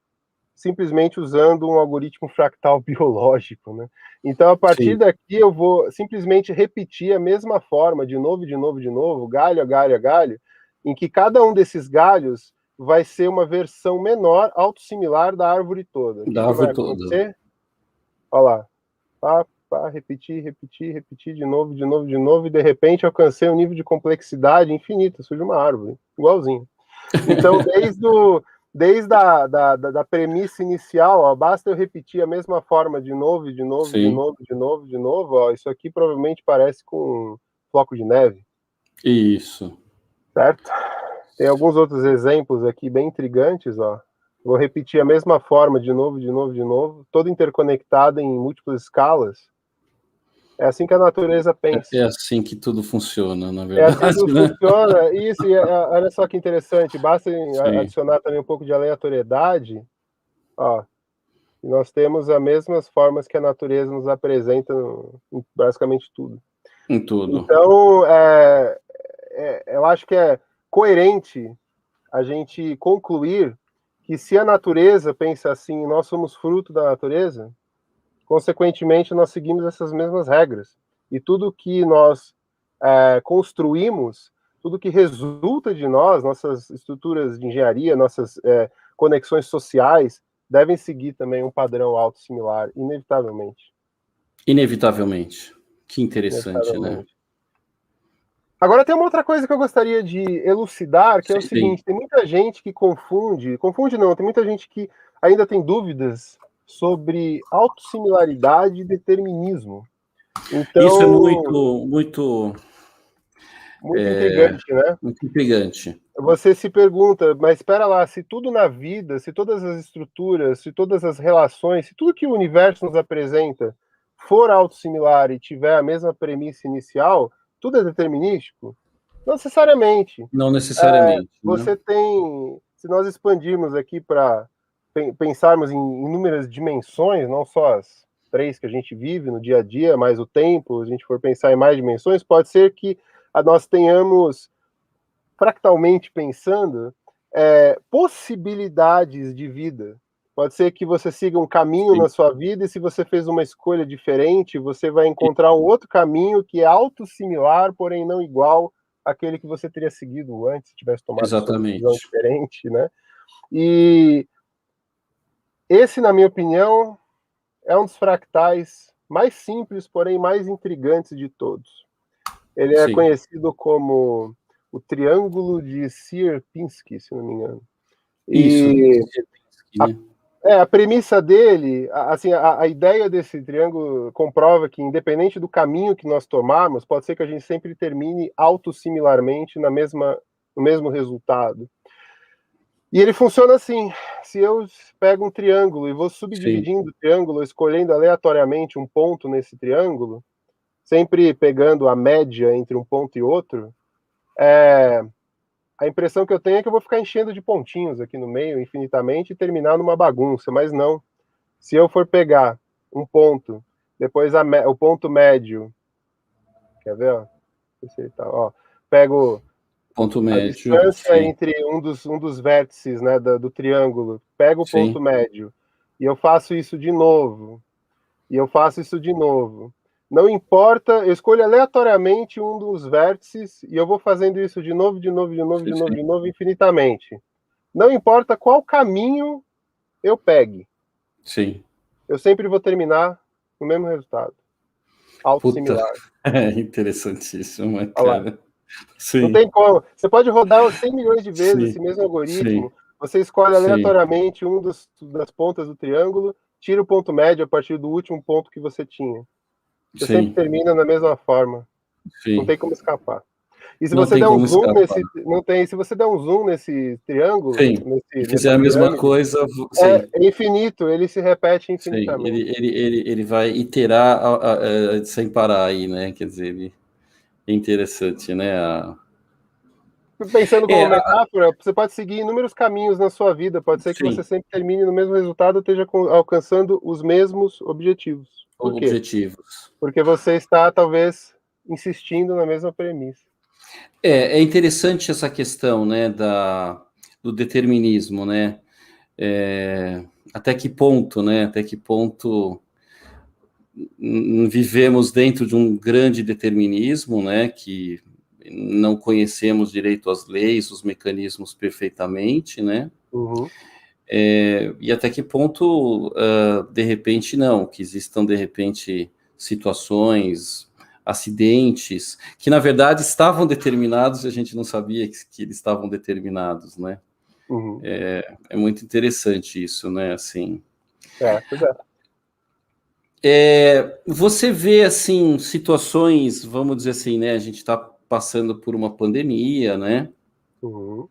[SPEAKER 2] simplesmente usando um algoritmo fractal biológico, né? Então, a partir daqui, eu vou simplesmente repetir a mesma forma, de novo, galho a galho a galho, em que cada um desses galhos vai ser uma versão menor, autossimilar da árvore toda. O que vai acontecer? Olha lá, repetir, de novo, e de repente alcancei um nível de complexidade infinita, surge uma árvore, igualzinho. Então, desde a premissa inicial, ó, basta eu repetir a mesma forma de novo, ó, isso aqui provavelmente parece com um floco de neve.
[SPEAKER 1] Isso.
[SPEAKER 2] Certo? Tem alguns outros exemplos aqui bem intrigantes, ó. Vou repetir a mesma forma de novo, toda interconectada em múltiplas escalas. É assim que a natureza pensa.
[SPEAKER 1] É assim que tudo funciona, na verdade.
[SPEAKER 2] É assim que tudo funciona. Isso, e olha só que interessante, basta adicionar também um pouco de aleatoriedade. Ó, nós temos as mesmas formas que a natureza nos apresenta em basicamente tudo.
[SPEAKER 1] Em tudo.
[SPEAKER 2] Então, eu acho que é coerente a gente concluir que se a natureza pensa assim, nós somos fruto da natureza, consequentemente nós seguimos essas mesmas regras. E tudo que nós construímos, tudo que resulta de nós, nossas estruturas de engenharia, nossas conexões sociais, devem seguir também um padrão autossimilar, inevitavelmente.
[SPEAKER 1] Inevitavelmente. Que interessante, né?
[SPEAKER 2] Agora tem uma outra coisa que eu gostaria de elucidar, que é o seguinte, tem muita gente que confunde não, tem muita gente que ainda tem dúvidas sobre autossimilaridade e determinismo. Então,
[SPEAKER 1] isso é muito
[SPEAKER 2] intrigante, né?
[SPEAKER 1] Muito intrigante.
[SPEAKER 2] Você se pergunta, mas espera lá, se tudo na vida, se todas as estruturas, se todas as relações, se tudo que o universo nos apresenta for autossimilar e tiver a mesma premissa inicial, tudo é determinístico? Não necessariamente.
[SPEAKER 1] Não necessariamente.
[SPEAKER 2] Você tem, se nós expandirmos aqui para pensarmos em inúmeras dimensões, não só as 3 que a gente vive no dia a dia, mas o tempo, a gente for pensar em mais dimensões, pode ser que nós tenhamos, fractalmente pensando, possibilidades de vida. Pode ser que você siga um caminho na sua vida e se você fez uma escolha diferente, você vai encontrar um outro caminho que é autossimilar, porém não igual àquele que você teria seguido antes, se tivesse tomado uma decisão diferente, né? E esse, na minha opinião, é um dos fractais mais simples, porém mais intrigantes de todos. Ele é conhecido como o Triângulo de Sierpinski, se não me engano. E a premissa dele, assim, a ideia desse triângulo comprova que, independente do caminho que nós tomarmos, pode ser que a gente sempre termine autossimilarmente no mesmo resultado. E ele funciona assim: se eu pego um triângulo e vou subdividindo o triângulo, escolhendo aleatoriamente um ponto nesse triângulo, sempre pegando a média entre um ponto e outro, a impressão que eu tenho é que eu vou ficar enchendo de pontinhos aqui no meio infinitamente e terminar numa bagunça, mas não. Se eu for pegar um ponto, depois o ponto médio, Quer ver, ó? Esse aí tá, ó. Pego
[SPEAKER 1] Ponto
[SPEAKER 2] a
[SPEAKER 1] médio,
[SPEAKER 2] distância
[SPEAKER 1] sim,
[SPEAKER 2] entre um dos vértices, né, do triângulo, pego o ponto
[SPEAKER 1] sim,
[SPEAKER 2] médio, e eu faço isso de novo, e eu faço isso de novo. Não importa, eu escolho aleatoriamente um dos vértices, e eu vou fazendo isso de novo, de novo, de novo,
[SPEAKER 1] sim,
[SPEAKER 2] de novo,
[SPEAKER 1] sim,
[SPEAKER 2] de novo, infinitamente. Não importa qual caminho eu pegue,
[SPEAKER 1] sim.
[SPEAKER 2] eu sempre vou terminar no mesmo resultado.
[SPEAKER 1] Puta,
[SPEAKER 2] Autossimilar.
[SPEAKER 1] é interessantíssimo,
[SPEAKER 2] Olha lá.
[SPEAKER 1] cara.
[SPEAKER 2] Não
[SPEAKER 1] Sim,
[SPEAKER 2] tem como. Você pode rodar 100 milhões de vezes esse
[SPEAKER 1] sim,
[SPEAKER 2] mesmo
[SPEAKER 1] sim,
[SPEAKER 2] algoritmo. Você escolhe
[SPEAKER 1] sim,
[SPEAKER 2] aleatoriamente das pontas do triângulo, tira o ponto médio a partir do último ponto que você tinha. Você sempre
[SPEAKER 1] sim,
[SPEAKER 2] termina da mesma forma. Não
[SPEAKER 1] sim.
[SPEAKER 2] tem como escapar. E se
[SPEAKER 1] Não
[SPEAKER 2] você
[SPEAKER 1] tem
[SPEAKER 2] der um
[SPEAKER 1] como
[SPEAKER 2] zoom
[SPEAKER 1] escapar.
[SPEAKER 2] nesse, não tem, se você der um zoom nesse triângulo,
[SPEAKER 1] Sim, e fizer
[SPEAKER 2] nessa
[SPEAKER 1] a mesma
[SPEAKER 2] pirâmide,
[SPEAKER 1] coisa, sim,
[SPEAKER 2] é infinito, ele se repete
[SPEAKER 1] sim.
[SPEAKER 2] infinitamente.
[SPEAKER 1] Ele vai iterar sem parar aí, né? Quer dizer, é interessante, né?
[SPEAKER 2] Pensando
[SPEAKER 1] É,
[SPEAKER 2] como metáfora, você pode seguir inúmeros caminhos na sua vida. Pode ser que você
[SPEAKER 1] sim,
[SPEAKER 2] sempre termine no mesmo resultado, esteja alcançando os mesmos objetivos. Por quê?
[SPEAKER 1] objetivos.
[SPEAKER 2] Porque você está, talvez, insistindo na mesma premissa.
[SPEAKER 1] É interessante essa questão, né, do determinismo, né? Até que ponto, né? Até que ponto vivemos dentro de um grande determinismo, né? Que não conhecemos direito as leis, os mecanismos perfeitamente, né?
[SPEAKER 2] Uhum.
[SPEAKER 1] E até que ponto, de repente, não, que existam, de repente, situações, acidentes, que na verdade estavam determinados e a gente não sabia que eles estavam determinados, né?
[SPEAKER 2] Uhum.
[SPEAKER 1] É muito interessante isso, né? Assim,
[SPEAKER 2] Pois é.
[SPEAKER 1] você vê, assim, situações, vamos dizer assim, né? A gente está passando por uma pandemia, né?
[SPEAKER 2] Uhum.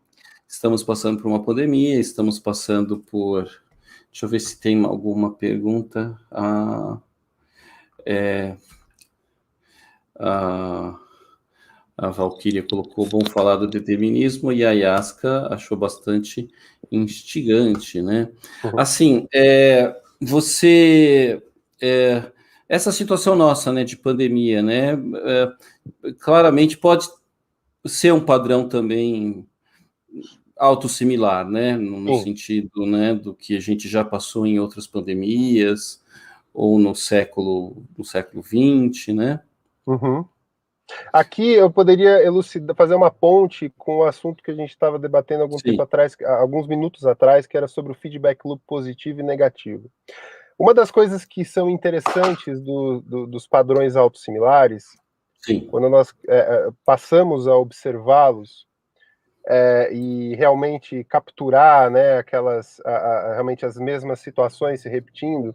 [SPEAKER 1] Estamos passando por uma pandemia, estamos passando por. Deixa eu ver se tem alguma pergunta. A, a Valkyria colocou: vamos falar do determinismo, e a Yaska achou bastante instigante, né?
[SPEAKER 2] Uhum.
[SPEAKER 1] Assim, você. é, essa situação nossa, né, de pandemia, né, claramente pode ser um padrão também autossimilar, né, no
[SPEAKER 2] Sim.
[SPEAKER 1] sentido, né, do que a gente já passou em outras pandemias, ou no século XX, né?
[SPEAKER 2] Uhum. Aqui eu poderia elucidar, fazer uma ponte com o assunto que a gente estava debatendo algum tempo
[SPEAKER 1] Sim,
[SPEAKER 2] atrás, alguns minutos atrás, que era sobre o feedback loop positivo e negativo. Uma das coisas que são interessantes dos padrões autossimilares,
[SPEAKER 1] sim,
[SPEAKER 2] quando nós passamos a observá-los e realmente capturar, né, realmente as mesmas situações se repetindo,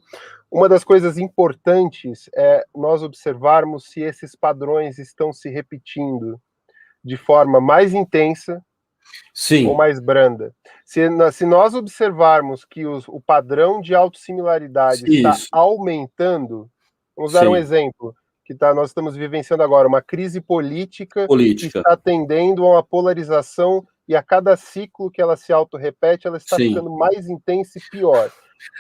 [SPEAKER 2] uma das coisas importantes é nós observarmos se esses padrões estão se repetindo de forma mais intensa ou
[SPEAKER 1] sim,
[SPEAKER 2] mais branda. Se nós observarmos que o padrão de autossimilaridade está
[SPEAKER 1] isso,
[SPEAKER 2] aumentando, vamos dar um
[SPEAKER 1] sim,
[SPEAKER 2] exemplo, nós estamos vivenciando agora uma crise política que
[SPEAKER 1] política,
[SPEAKER 2] está tendendo a uma polarização e a cada ciclo que ela se autorrepete, ela está
[SPEAKER 1] sim.
[SPEAKER 2] ficando mais intensa e pior.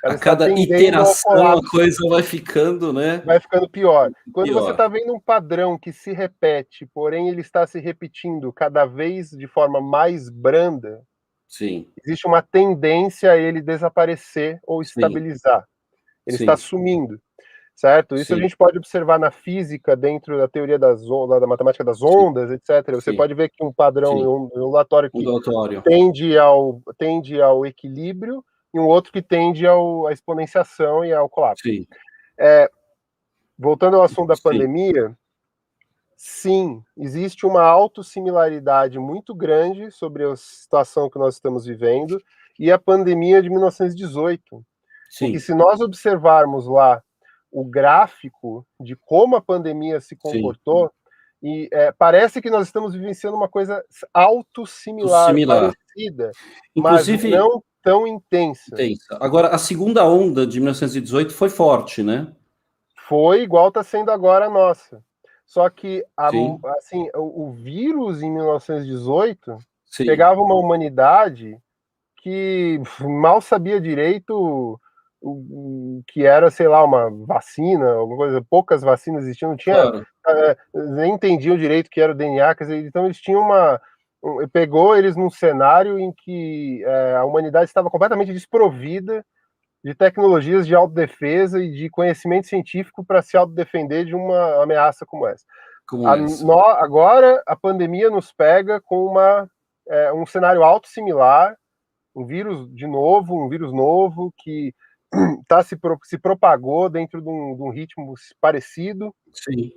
[SPEAKER 1] A
[SPEAKER 2] Ela está
[SPEAKER 1] cada
[SPEAKER 2] tendendo ao
[SPEAKER 1] iteração a
[SPEAKER 2] colapso,
[SPEAKER 1] coisa vai ficando, né,
[SPEAKER 2] vai ficando pior. Quando você
[SPEAKER 1] pior.
[SPEAKER 2] está vendo um padrão que se repete, porém ele está se repetindo cada vez de forma mais branda,
[SPEAKER 1] Sim,
[SPEAKER 2] existe uma tendência a ele desaparecer ou
[SPEAKER 1] sim,
[SPEAKER 2] estabilizar. Ele está
[SPEAKER 1] sim,
[SPEAKER 2] sumindo, certo? Isso a
[SPEAKER 1] sim,
[SPEAKER 2] gente pode observar na física, dentro da teoria das ondas, da matemática das
[SPEAKER 1] sim,
[SPEAKER 2] ondas, etc. Você
[SPEAKER 1] sim,
[SPEAKER 2] pode ver que um padrão,
[SPEAKER 1] sim.
[SPEAKER 2] um ondulatório que
[SPEAKER 1] Ondulatório.
[SPEAKER 2] tende ao equilíbrio e um outro que tende à exponenciação e ao colapso.
[SPEAKER 1] Sim,
[SPEAKER 2] Voltando ao assunto da
[SPEAKER 1] sim,
[SPEAKER 2] pandemia, sim, existe uma autossimilaridade muito grande sobre a situação que nós estamos vivendo e a pandemia de 1918, em que,
[SPEAKER 1] sim,
[SPEAKER 2] se nós observarmos lá o gráfico de como a pandemia se
[SPEAKER 1] sim.
[SPEAKER 2] comportou, e parece que nós estamos vivenciando uma coisa autossimilar,
[SPEAKER 1] Similar.
[SPEAKER 2] parecida, mas
[SPEAKER 1] Inclusive,
[SPEAKER 2] não tão intensa.
[SPEAKER 1] intensa. Agora, a segunda onda de 1918 foi forte, né?
[SPEAKER 2] Foi igual está sendo agora a nossa. Só que,
[SPEAKER 1] Sim,
[SPEAKER 2] assim, o vírus em 1918
[SPEAKER 1] sim,
[SPEAKER 2] pegava uma humanidade que mal sabia direito o que era, sei lá, uma vacina, alguma coisa, poucas vacinas existiam, não tinha,
[SPEAKER 1] claro.
[SPEAKER 2] nem entendiam direito o que era o DNA, quer dizer, então eles tinham pegou eles num cenário em que a humanidade estava completamente desprovida de tecnologias de autodefesa e de conhecimento científico para se autodefender de uma ameaça como essa. Agora, a pandemia nos pega com um cenário autossimilar, um vírus novo, que se propagou dentro de um ritmo parecido.
[SPEAKER 1] Sim.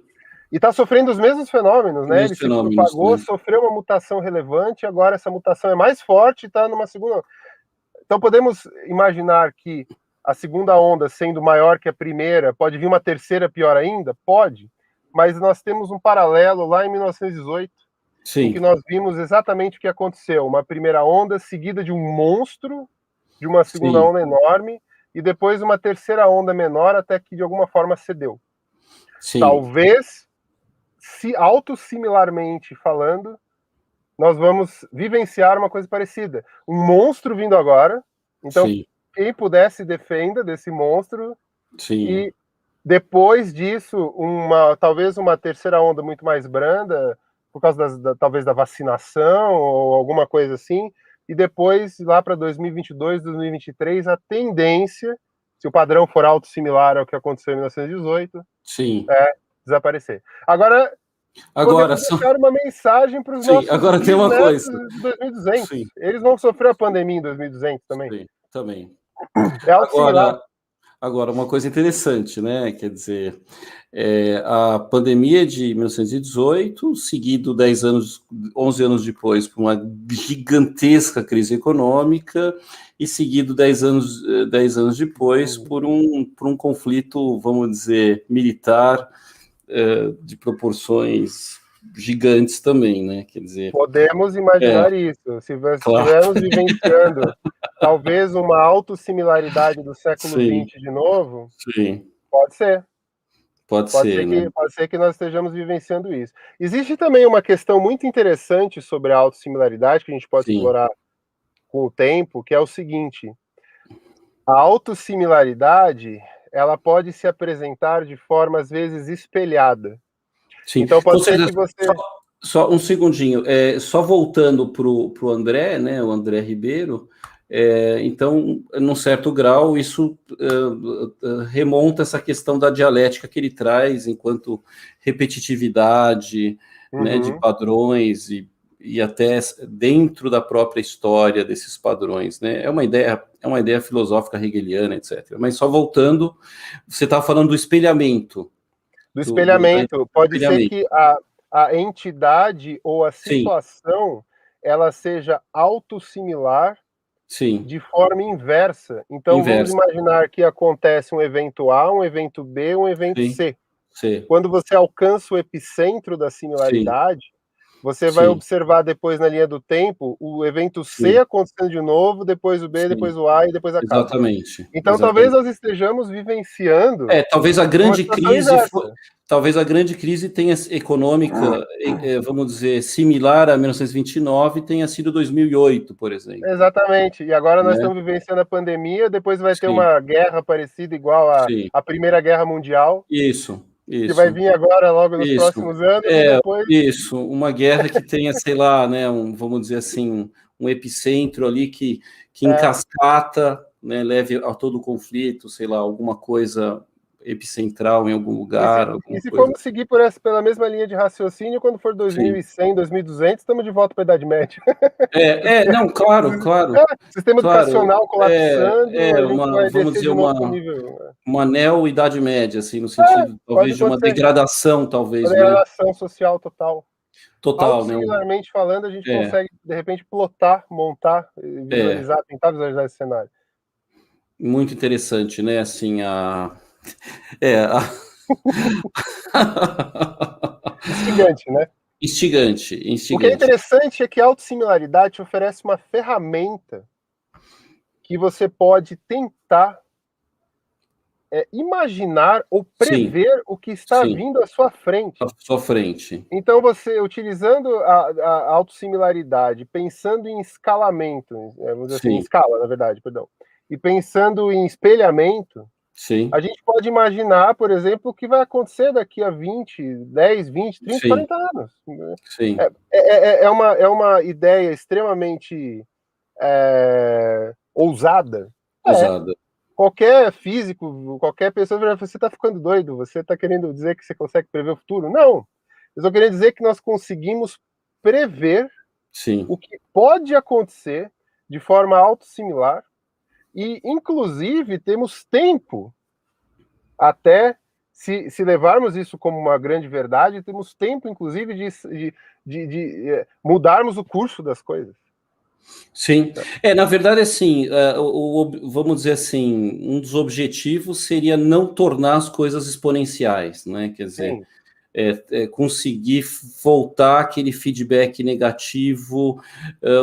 [SPEAKER 2] E está sofrendo os mesmos fenômenos, né? Ele se propagou,
[SPEAKER 1] né?
[SPEAKER 2] Sofreu uma mutação relevante, agora essa mutação é mais forte e está numa segunda. Então podemos imaginar que a segunda onda, sendo maior que a primeira, pode vir uma terceira pior ainda? Pode, mas nós temos um paralelo lá em 1918, em que nós vimos exatamente o que aconteceu. Uma primeira onda seguida de um monstro, de uma segunda onda enorme, e depois uma terceira onda menor, até que de alguma forma cedeu.
[SPEAKER 1] Sim.
[SPEAKER 2] Talvez, autossimilarmente falando, nós vamos vivenciar uma coisa parecida. Um monstro vindo agora, então quem puder se defenda desse monstro.
[SPEAKER 1] Sim.
[SPEAKER 2] E depois disso, talvez uma terceira onda muito mais branda, por causa talvez da vacinação ou alguma coisa assim, e depois, lá para 2022, 2023, a tendência, se o padrão for autossimilar ao que aconteceu em 1918, é desaparecer. Agora podemos deixar uma mensagem para os nossos
[SPEAKER 1] agora tem uma coisa.
[SPEAKER 2] de 2200. Sim. Eles vão sofrer a pandemia em 2200 também.
[SPEAKER 1] Sim, também.
[SPEAKER 2] É autossimilar.
[SPEAKER 1] Agora, uma coisa interessante, né? Quer dizer, a pandemia de 1918, seguido 11 anos depois, por uma gigantesca crise econômica, e seguido 10 anos depois por um conflito, vamos dizer, militar de proporções gigantes também, né? Quer dizer,
[SPEAKER 2] podemos imaginar isso. Se estivermos vivenciando talvez uma autossimilaridade do século XX de novo, pode ser. Pode ser que nós estejamos vivenciando isso. Existe também uma questão muito interessante sobre a autossimilaridade que a gente pode explorar com o tempo, que é o seguinte: a autossimilaridade, ela pode se apresentar de forma às vezes espelhada.
[SPEAKER 1] Sim.
[SPEAKER 2] Então pode ser que você
[SPEAKER 1] só um segundinho, só voltando para o André, né, o André Ribeiro, então, num certo grau, isso remonta essa questão da dialética que ele traz enquanto repetitividade, né, de padrões e até dentro da própria história desses padrões, né? É uma ideia filosófica hegeliana, etc. Mas só voltando, você estava falando do espelhamento.
[SPEAKER 2] Do espelhamento. Pode ser que a entidade ou a situação ela seja autossimilar de forma inversa. Então, vamos imaginar que acontece um evento A, um evento B, um evento C. Quando você alcança o epicentro da similaridade, você vai observar depois na linha do tempo o evento C acontecendo de novo, depois o B, depois o A e depois acaba.
[SPEAKER 1] Exatamente.
[SPEAKER 2] Então, talvez nós estejamos vivenciando
[SPEAKER 1] talvez a grande crise tenha econômica, vamos dizer, similar a 1929, tenha sido 2008, por exemplo.
[SPEAKER 2] Exatamente. E agora nós estamos vivenciando a pandemia, depois vai ter uma guerra parecida igual à Primeira Guerra Mundial.
[SPEAKER 1] Isso.
[SPEAKER 2] Que vai vir agora logo nos próximos anos e depois...
[SPEAKER 1] Isso, uma guerra que tenha, sei lá, né, vamos dizer assim, um epicentro ali que em cascata, né, leve a todo o conflito, sei lá, alguma coisa epicentral em algum lugar.
[SPEAKER 2] E se formos seguir pela mesma linha de raciocínio, quando for 2100, 2200, estamos de volta para a Idade Média.
[SPEAKER 1] Não, claro.
[SPEAKER 2] Sistema educacional colapsando,
[SPEAKER 1] vamos dizer, uma neo-idade média, assim, no sentido, talvez, de uma degradação, talvez.
[SPEAKER 2] Uma degradação social total.
[SPEAKER 1] Total, né?
[SPEAKER 2] Similarmente falando, a gente consegue, de repente, plotar, montar, visualizar, tentar visualizar esse cenário.
[SPEAKER 1] Muito interessante, né? Assim,
[SPEAKER 2] Instigante, né?
[SPEAKER 1] Instigante.
[SPEAKER 2] O que é interessante é que a autossimilaridade oferece uma ferramenta que você pode tentar imaginar ou prever o que está vindo à sua frente.
[SPEAKER 1] À sua frente.
[SPEAKER 2] Então, você, utilizando a autossimilaridade, pensando em escalamento, vamos dizer assim, em escala, na verdade, perdão, e pensando em espelhamento,
[SPEAKER 1] Sim,
[SPEAKER 2] A gente pode imaginar, por exemplo, o que vai acontecer daqui a 10, 20, 30,
[SPEAKER 1] sim,
[SPEAKER 2] 40 anos.
[SPEAKER 1] sim,
[SPEAKER 2] É uma ideia extremamente ousada. É.
[SPEAKER 1] ousada.
[SPEAKER 2] Qualquer físico, qualquer pessoa vai falar, você está ficando doido, você está querendo dizer que você consegue prever o futuro? Não. Eu estou querendo dizer que nós conseguimos prever
[SPEAKER 1] Sim,
[SPEAKER 2] o que pode acontecer de forma autossimilar e, inclusive, temos tempo até, se levarmos isso como uma grande verdade, temos tempo, inclusive, de mudarmos o curso das coisas.
[SPEAKER 1] sim. Na verdade, assim, vamos dizer assim, um dos objetivos seria não tornar as coisas exponenciais, né? Quer dizer,
[SPEAKER 2] Sim.
[SPEAKER 1] conseguir voltar aquele feedback negativo,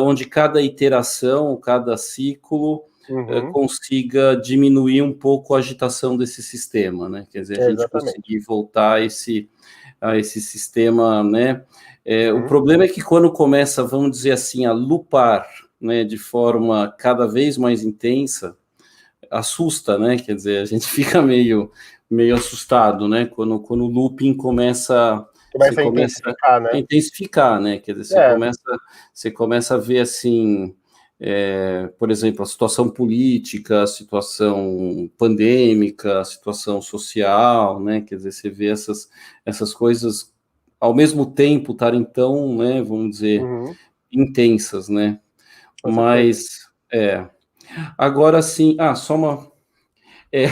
[SPEAKER 1] onde cada iteração, cada ciclo
[SPEAKER 2] Uhum.
[SPEAKER 1] consiga diminuir um pouco a agitação desse sistema, né? Quer dizer, a gente
[SPEAKER 2] Exatamente.
[SPEAKER 1] conseguir voltar a esse sistema, né? O
[SPEAKER 2] Uhum.
[SPEAKER 1] problema é que quando começa, vamos dizer assim, a lupar, né, de forma cada vez mais intensa, assusta, né? Quer dizer, a gente fica meio assustado, né? Quando o looping você
[SPEAKER 2] Começa a
[SPEAKER 1] começa
[SPEAKER 2] intensificar,
[SPEAKER 1] a
[SPEAKER 2] né?
[SPEAKER 1] intensificar, né? Quer dizer,
[SPEAKER 2] É.
[SPEAKER 1] você começa a ver assim, por exemplo, a situação política, a situação pandêmica, a situação social, né? Quer dizer, você vê essas coisas ao mesmo tempo estarem tão, né? Vamos dizer,
[SPEAKER 2] Uhum.
[SPEAKER 1] intensas, né?
[SPEAKER 2] Com certeza.
[SPEAKER 1] Mas agora sim, só uma é,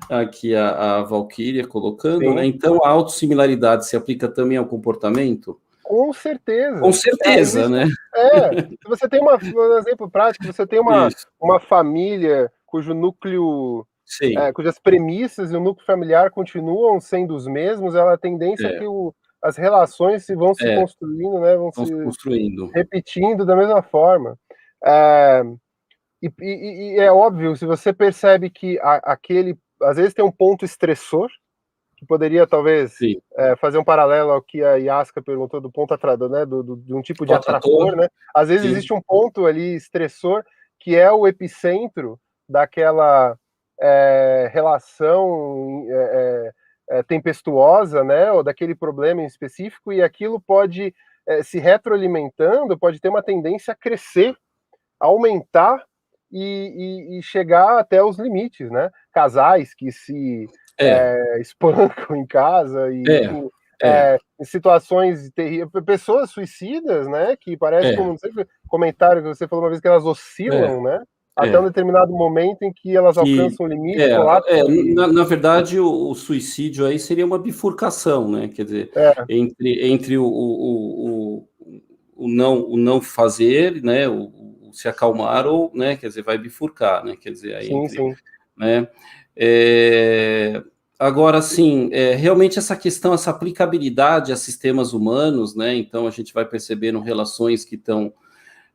[SPEAKER 1] aqui a Valkyria colocando, né?
[SPEAKER 2] Sim,
[SPEAKER 1] Então a autossimilaridade se aplica também ao comportamento?
[SPEAKER 2] com
[SPEAKER 1] Com
[SPEAKER 2] certeza.
[SPEAKER 1] certeza,
[SPEAKER 2] Existe,
[SPEAKER 1] né?
[SPEAKER 2] se você tem um exemplo prático, você tem
[SPEAKER 1] Isso,
[SPEAKER 2] uma família cujo núcleo,
[SPEAKER 1] sim,
[SPEAKER 2] cujas premissas e o núcleo familiar continuam sendo os mesmos, ela a tendência é
[SPEAKER 1] é,
[SPEAKER 2] que as relações vão se
[SPEAKER 1] é,
[SPEAKER 2] construindo, né, vão
[SPEAKER 1] estão
[SPEAKER 2] se
[SPEAKER 1] se construindo.
[SPEAKER 2] repetindo da mesma forma. É, e é óbvio, se você percebe que aquele, às vezes tem um ponto estressor, que poderia talvez
[SPEAKER 1] Sim.
[SPEAKER 2] fazer um paralelo ao que a Yaska perguntou do ponto atrator, né, de um tipo
[SPEAKER 1] O
[SPEAKER 2] de
[SPEAKER 1] atrator,
[SPEAKER 2] atrator, né? Às vezes
[SPEAKER 1] sim,
[SPEAKER 2] existe um ponto ali estressor que é o epicentro daquela relação tempestuosa, né, ou daquele problema em específico, e aquilo pode se retroalimentando, pode ter uma tendência a crescer, aumentar e chegar até os limites, né? Casais que se
[SPEAKER 1] é,
[SPEAKER 2] espancam em casa e,
[SPEAKER 1] é,
[SPEAKER 2] enfim,
[SPEAKER 1] é,
[SPEAKER 2] em situações terríveis, pessoas suicidas, né? Que parece como
[SPEAKER 1] é,
[SPEAKER 2] não sei, comentário que você falou uma vez que elas
[SPEAKER 1] é,
[SPEAKER 2] oscilam, né? Até um
[SPEAKER 1] é.
[SPEAKER 2] determinado momento em que elas
[SPEAKER 1] Que,
[SPEAKER 2] alcançam o limite, colapso e
[SPEAKER 1] na verdade, o suicídio aí seria uma bifurcação, né? Quer dizer,
[SPEAKER 2] é,
[SPEAKER 1] entre o não fazer, né? O se acalmar, ou, né? Quer dizer, vai bifurcar, né? Quer dizer, aí
[SPEAKER 2] sim,
[SPEAKER 1] entre,
[SPEAKER 2] sim.
[SPEAKER 1] né? É, agora, sim, realmente essa questão, essa aplicabilidade a sistemas humanos, né? Então, a gente vai percebendo relações que estão,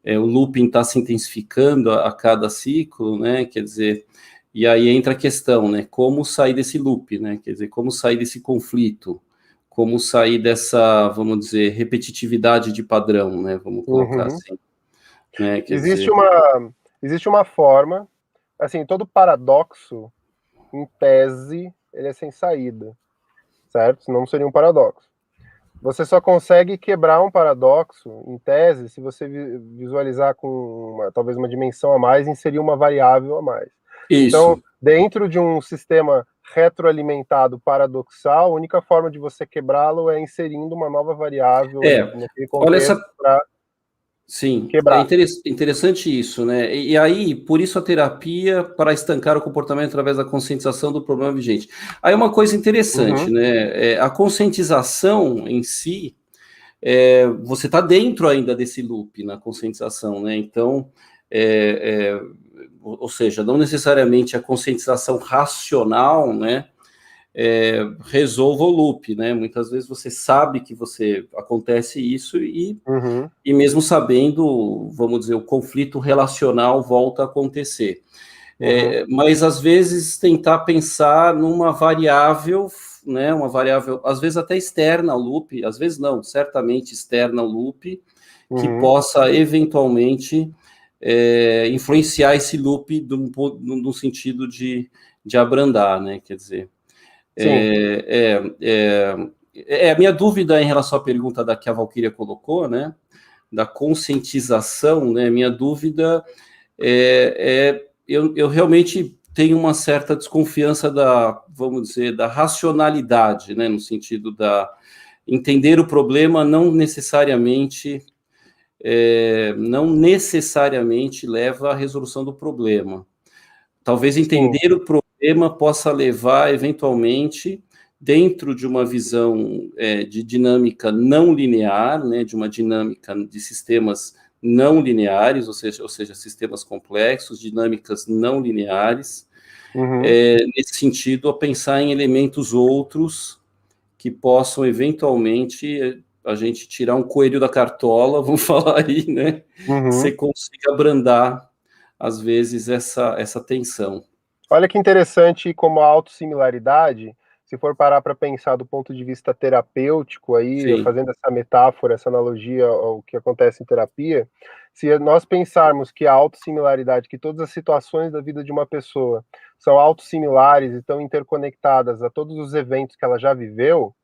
[SPEAKER 1] o looping está se intensificando a cada ciclo, né? Quer dizer, e aí entra a questão, né? Como sair desse loop, né? Quer dizer, como sair desse conflito, como sair dessa, vamos dizer, repetitividade de padrão, né? Vamos colocar
[SPEAKER 2] Uhum.
[SPEAKER 1] assim, né? Quer
[SPEAKER 2] Existe
[SPEAKER 1] dizer,
[SPEAKER 2] uma forma, assim, todo paradoxo, em tese, ele é sem saída, certo? Senão não seria um paradoxo. Você só consegue quebrar um paradoxo, em tese, se você visualizar com talvez uma dimensão a mais, inserir uma variável a mais. Então,
[SPEAKER 1] isso,
[SPEAKER 2] dentro de um sistema retroalimentado paradoxal, a única forma de você quebrá-lo é inserindo uma nova variável
[SPEAKER 1] é,
[SPEAKER 2] naquele
[SPEAKER 1] olha essa.
[SPEAKER 2] contexto para
[SPEAKER 1] Sim, é
[SPEAKER 2] quebrar.
[SPEAKER 1] interessante isso, né? E aí, por isso a terapia para estancar o comportamento através da conscientização do problema vigente. Aí uma coisa interessante,
[SPEAKER 2] Uhum,
[SPEAKER 1] né? A conscientização em si, você está dentro ainda desse loop na conscientização, né? Então, ou seja, não necessariamente a conscientização racional, né? Resolva o loop, né? Muitas vezes você sabe que você acontece isso
[SPEAKER 2] uhum,
[SPEAKER 1] e mesmo sabendo, vamos dizer, o conflito relacional volta a acontecer.
[SPEAKER 2] uhum,
[SPEAKER 1] Mas às vezes tentar pensar numa variável, né, uma variável, às vezes até externa ao loop, às vezes não, certamente externa ao loop, que
[SPEAKER 2] uhum,
[SPEAKER 1] possa eventualmente influenciar esse loop no sentido de abrandar, né? Quer dizer, a minha dúvida em relação à pergunta que a Valquíria colocou, né? Da conscientização, né? Minha dúvida eu realmente tenho uma certa desconfiança vamos dizer, da racionalidade, né? No sentido entender o problema não necessariamente leva à resolução do problema. Talvez entender o problema possa levar, eventualmente, dentro de uma visão de dinâmica não linear, né, de uma dinâmica de sistemas não lineares, ou seja, sistemas complexos, dinâmicas não lineares, nesse sentido, a pensar em elementos outros que possam, eventualmente, a gente tirar um coelho da cartola, vamos falar aí, né? Você consiga abrandar, às vezes, essa tensão.
[SPEAKER 2] Olha que interessante como a autossimilaridade, se for parar para pensar do ponto de vista terapêutico aí,
[SPEAKER 1] Sim.
[SPEAKER 2] fazendo essa metáfora, essa analogia ao que acontece em terapia, se nós pensarmos que a autossimilaridade, que todas as situações da vida de uma pessoa são autossimilares e estão interconectadas a todos os eventos que ela já viveu,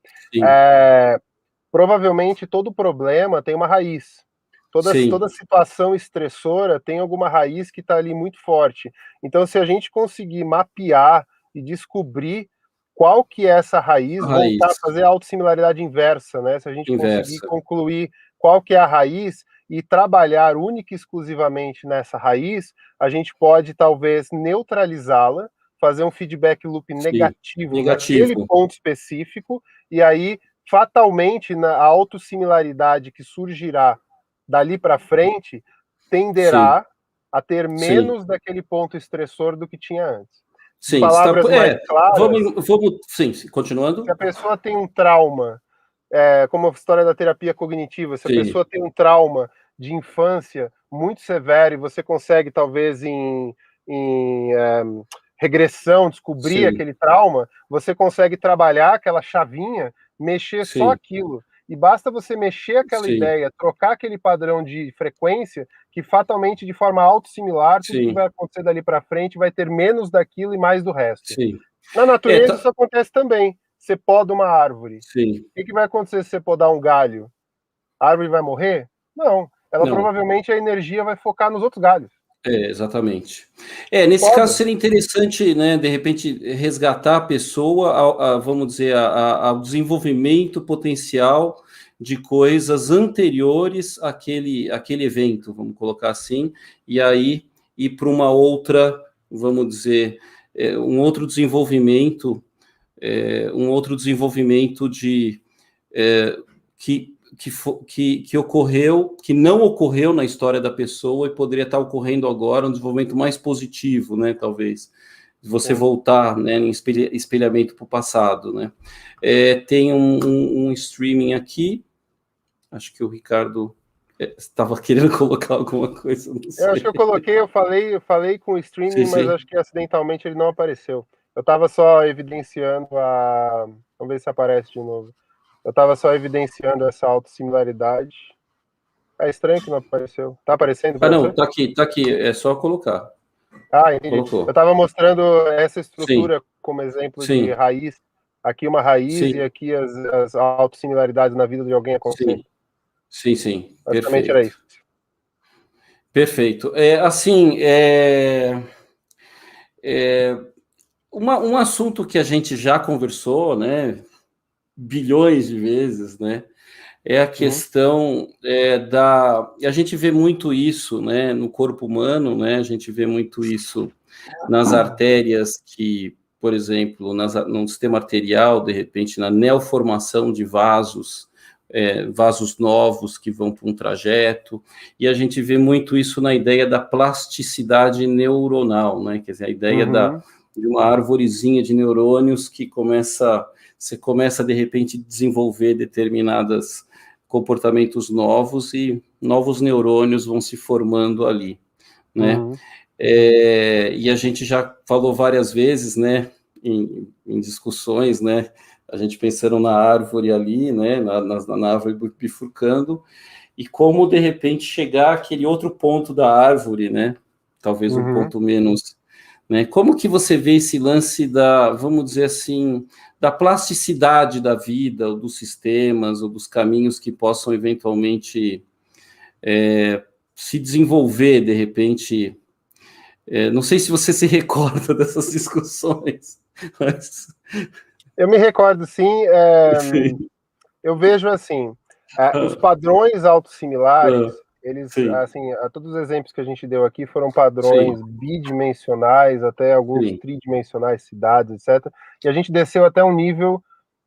[SPEAKER 2] provavelmente todo problema tem uma raiz. Toda situação estressora tem alguma raiz que está ali muito forte. Então, se a gente conseguir mapear e descobrir qual que é essa raiz, voltar a fazer a autossimilaridade inversa, né? Se a gente conseguir concluir qual que é a raiz e trabalhar única e exclusivamente nessa raiz, a gente pode, talvez, neutralizá-la, fazer um feedback loop negativo naquele ponto específico, e aí, fatalmente, a autossimilaridade que surgirá dali para frente, tenderá a ter menos daquele ponto estressor do que tinha antes.
[SPEAKER 1] Sim,
[SPEAKER 2] palavras mais claras...
[SPEAKER 1] Sim, continuando.
[SPEAKER 2] Se a pessoa tem um trauma, como a história da terapia cognitiva, se a pessoa tem um trauma de infância muito severo e você consegue, talvez, em regressão, descobrir aquele trauma, você consegue trabalhar aquela chavinha, mexer só aquilo. E basta você mexer aquela ideia, trocar aquele padrão de frequência, que fatalmente, de forma autossimilar, tudo que vai acontecer dali para frente vai ter menos daquilo e mais do resto. Na natureza isso acontece também. Você poda uma árvore. O que vai acontecer se você podar um galho? A árvore vai morrer? Não. Ela provavelmente a energia vai focar nos outros galhos.
[SPEAKER 1] Exatamente. Nesse caso seria interessante, né, de repente, resgatar a pessoa, vamos dizer, ao desenvolvimento potencial de coisas anteriores àquele evento, vamos colocar assim, e aí ir para uma outra, vamos dizer, um outro desenvolvimento que ocorreu, que não ocorreu na história da pessoa e poderia estar ocorrendo agora, um desenvolvimento mais positivo, né, talvez, você voltar, né, em espelhamento para o passado, né. Tem um streaming aqui, acho que o Ricardo estava querendo colocar alguma coisa, não sei.
[SPEAKER 2] Eu acho que eu falei com o streaming, mas acho que acidentalmente ele não apareceu. Eu estava só evidenciando vamos ver se aparece de novo. Eu estava só evidenciando essa autossimilaridade. É estranho que não apareceu. Tá aparecendo para você?
[SPEAKER 1] Tá aqui, é só colocar.
[SPEAKER 2] Entendi. Colocou. Eu estava mostrando essa estrutura como exemplo de raiz. Aqui uma raiz e aqui as autossimilaridades na vida de alguém acontecendo.
[SPEAKER 1] Sim.
[SPEAKER 2] Basicamente era isso.
[SPEAKER 1] Perfeito. Um assunto que a gente já conversou, né, bilhões de vezes, né, é a questão a gente vê muito isso, né, no corpo humano, né, a gente vê muito isso nas artérias que, por exemplo, no sistema arterial, de repente, na neoformação de vasos novos que vão para um trajeto, e a gente vê muito isso na ideia da plasticidade neuronal, né, quer dizer, a ideia de uma arvorezinha de neurônios que você começa, de repente, a desenvolver determinados comportamentos novos e novos neurônios vão se formando ali, né? E a gente já falou várias vezes, né, em discussões, né, a gente pensando na árvore ali, né, na árvore bifurcando, e como, de repente, chegar àquele outro ponto da árvore, né, talvez um ponto menos né? Como que você vê esse lance da, vamos dizer assim, da plasticidade da vida, ou dos sistemas, ou dos caminhos que possam eventualmente se desenvolver, de repente? Não sei se você se recorda dessas discussões, mas...
[SPEAKER 2] Eu me recordo, sim.
[SPEAKER 1] Sim.
[SPEAKER 2] Eu vejo assim, os padrões autossimilares, eles,
[SPEAKER 1] Sim,
[SPEAKER 2] assim, todos os exemplos que a gente deu aqui foram
[SPEAKER 1] sim,
[SPEAKER 2] padrões bidimensionais, até alguns
[SPEAKER 1] sim,
[SPEAKER 2] tridimensionais, cidades, etc. E a gente desceu até um nível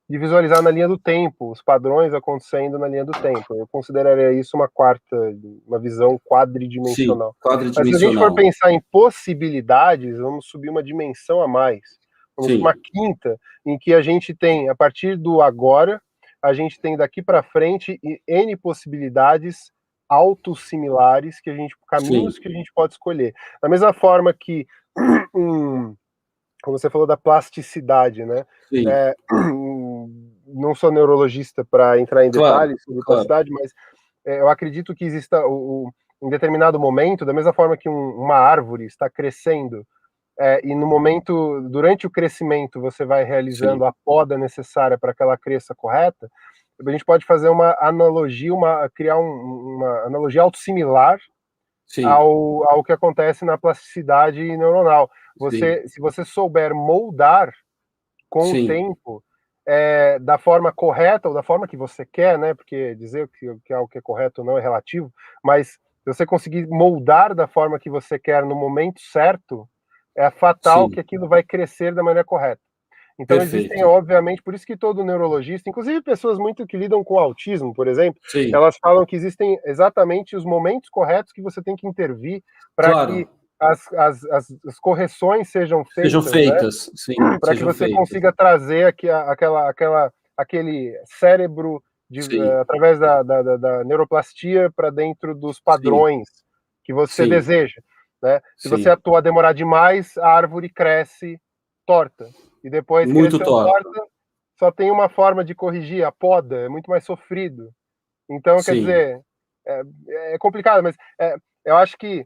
[SPEAKER 2] de visualizar na linha do tempo, os padrões acontecendo na linha do tempo. Eu consideraria isso uma visão
[SPEAKER 1] sim,
[SPEAKER 2] quadridimensional. Mas se a gente for
[SPEAKER 1] quadridimensional.
[SPEAKER 2] pensar em possibilidades, vamos subir uma dimensão a mais. Vamos para uma
[SPEAKER 1] Sim,
[SPEAKER 2] quinta, em que a gente tem, a partir do agora, a gente tem daqui para frente N possibilidades autossimilares,
[SPEAKER 1] sim,
[SPEAKER 2] caminhos que a gente pode escolher. Da mesma forma que como você falou da plasticidade, né?
[SPEAKER 1] sim,
[SPEAKER 2] Não sou neurologista para entrar em
[SPEAKER 1] claro,
[SPEAKER 2] detalhes sobre
[SPEAKER 1] claro,
[SPEAKER 2] plasticidade, mas eu acredito que exista em determinado momento, da mesma forma que uma árvore está crescendo, e no momento, durante o crescimento, você vai
[SPEAKER 1] sim,
[SPEAKER 2] realizando a poda necessária para que ela cresça correta, a gente pode fazer uma analogia, criar uma analogia autossimilar
[SPEAKER 1] sim,
[SPEAKER 2] ao que acontece na plasticidade neuronal.
[SPEAKER 1] sim,
[SPEAKER 2] Se você souber moldar com o
[SPEAKER 1] sim,
[SPEAKER 2] tempo, da forma correta ou da forma que você quer, né? Porque dizer que algo que é correto ou não é relativo, mas se você conseguir moldar da forma que você quer no momento certo, é fatal que
[SPEAKER 1] sim,
[SPEAKER 2] aquilo vai crescer da maneira correta. Então existem,
[SPEAKER 1] perfeito,
[SPEAKER 2] obviamente, por isso que todo neurologista, inclusive pessoas muito que lidam com autismo, por exemplo,
[SPEAKER 1] sim,
[SPEAKER 2] elas falam que existem exatamente os momentos corretos que você tem que intervir para que
[SPEAKER 1] claro,
[SPEAKER 2] as correções sejam
[SPEAKER 1] sejam
[SPEAKER 2] feitas, né?
[SPEAKER 1] feitas, sim,
[SPEAKER 2] Para que
[SPEAKER 1] sejam
[SPEAKER 2] você
[SPEAKER 1] feitas,
[SPEAKER 2] consiga trazer aquele cérebro
[SPEAKER 1] sim,
[SPEAKER 2] através da neuroplastia para dentro dos
[SPEAKER 1] sim,
[SPEAKER 2] padrões que você
[SPEAKER 1] sim,
[SPEAKER 2] deseja, né? Se você
[SPEAKER 1] sim,
[SPEAKER 2] atua demorar demais, a árvore cresce torta. E depois
[SPEAKER 1] muito
[SPEAKER 2] cresceu
[SPEAKER 1] torta,
[SPEAKER 2] torta, só tem uma forma de corrigir, a poda, é muito mais sofrido. Então, quer
[SPEAKER 1] sim,
[SPEAKER 2] dizer, é, é complicado, mas eu acho que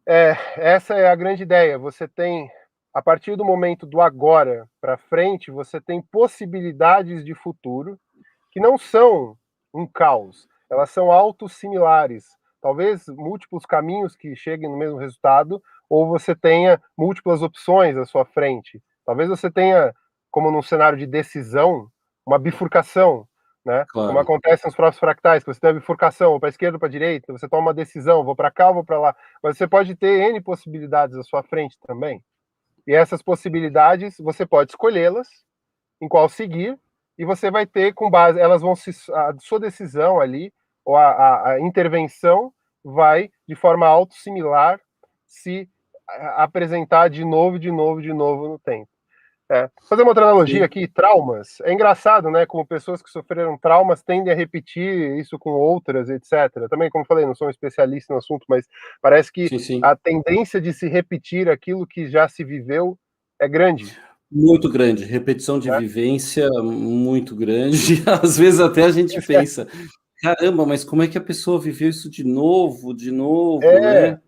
[SPEAKER 2] essa é a grande ideia. Você tem, a partir do momento do agora para frente, você tem possibilidades de futuro que não são um caos, elas são autossimilares. Talvez múltiplos caminhos que cheguem no mesmo resultado, ou você tenha múltiplas opções à sua frente. Talvez você tenha, como num cenário de decisão, uma bifurcação, né? Como
[SPEAKER 1] claro,
[SPEAKER 2] acontece nos próprios fractais, que você tem a bifurcação, ou para a esquerda ou para a direita, você toma uma decisão, vou para cá ou vou para lá. Mas você pode ter N possibilidades à sua frente também. E essas possibilidades, você pode escolhê-las, em qual seguir, e você vai ter com base, elas vão se, a sua decisão ali, ou a intervenção, vai, de forma autossimilar, se apresentar de novo, de novo, de novo no tempo. Fazer uma outra analogia
[SPEAKER 1] sim,
[SPEAKER 2] aqui, traumas. É engraçado, né? Como pessoas que sofreram traumas tendem a repetir isso com outras, etc. Também, como falei, não sou um especialista no assunto, mas parece que
[SPEAKER 1] sim, sim.
[SPEAKER 2] a tendência de se repetir aquilo que já se viveu é grande,
[SPEAKER 1] Muito grande, repetição de
[SPEAKER 2] né?
[SPEAKER 1] vivência muito grande. Às vezes até a gente pensa: "Caramba, mas como é que a pessoa viveu isso de novo,
[SPEAKER 2] É,
[SPEAKER 1] né?"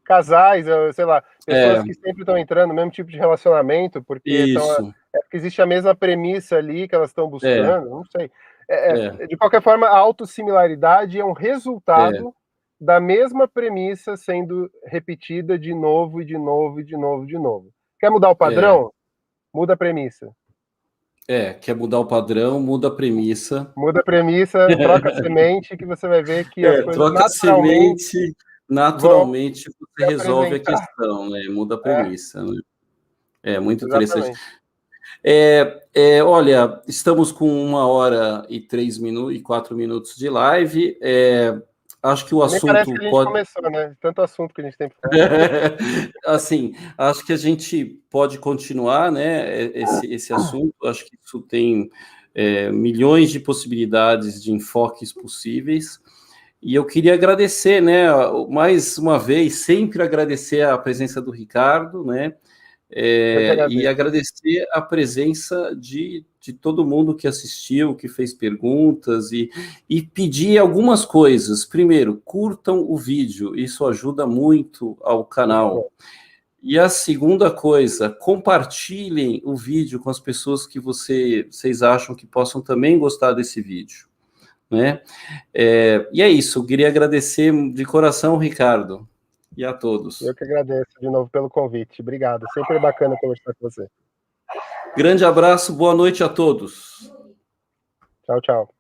[SPEAKER 2] casais, sei lá,
[SPEAKER 1] É,
[SPEAKER 2] pessoas que sempre estão entrando no mesmo tipo de relacionamento,
[SPEAKER 1] isso.
[SPEAKER 2] porque existe a mesma premissa ali que elas estão
[SPEAKER 1] É,
[SPEAKER 2] buscando, não sei.
[SPEAKER 1] é,
[SPEAKER 2] De qualquer forma, a autossimilaridade é um
[SPEAKER 1] é,
[SPEAKER 2] resultado da mesma premissa sendo repetida de novo e de novo e de novo e de novo. Quer mudar o
[SPEAKER 1] é,
[SPEAKER 2] padrão? Muda a premissa.
[SPEAKER 1] quer mudar o padrão, muda a premissa.
[SPEAKER 2] Muda a premissa, troca a semente, que você vai ver que as coisas
[SPEAKER 1] Troca a
[SPEAKER 2] naturalmente
[SPEAKER 1] semente,
[SPEAKER 2] vão
[SPEAKER 1] naturalmente você
[SPEAKER 2] se
[SPEAKER 1] resolve a
[SPEAKER 2] apresentar.
[SPEAKER 1] questão, né, muda a
[SPEAKER 2] É,
[SPEAKER 1] premissa, né. É muito interessante.
[SPEAKER 2] exatamente.
[SPEAKER 1] Olha, estamos com 1 hora e 4 minutos de live. Acho que o
[SPEAKER 2] Nem parece
[SPEAKER 1] assunto
[SPEAKER 2] que a gente
[SPEAKER 1] pode.
[SPEAKER 2] começou, né? Tanto assunto que a gente tem para falar.
[SPEAKER 1] Assim, acho que a gente pode continuar, né, esse assunto. Acho que isso tem milhões de possibilidades de enfoques possíveis. E eu queria agradecer, né, mais uma vez, sempre agradecer a presença do Ricardo, né,
[SPEAKER 2] Eu que
[SPEAKER 1] e
[SPEAKER 2] agradeço.
[SPEAKER 1] agradecer a presença de todo mundo que assistiu, que fez perguntas, e pedir algumas coisas. Primeiro, curtam o vídeo, isso ajuda muito ao
[SPEAKER 2] Muito
[SPEAKER 1] canal.
[SPEAKER 2] bom.
[SPEAKER 1] E a segunda coisa, compartilhem o vídeo com as pessoas que vocês acham que possam também gostar desse vídeo, né? E é isso, eu queria agradecer de coração, Ricardo, e a todos.
[SPEAKER 2] Eu que agradeço de novo pelo convite. Obrigado, sempre é bacana conversar com você.
[SPEAKER 1] Grande abraço, boa noite a todos.
[SPEAKER 2] Tchau, tchau.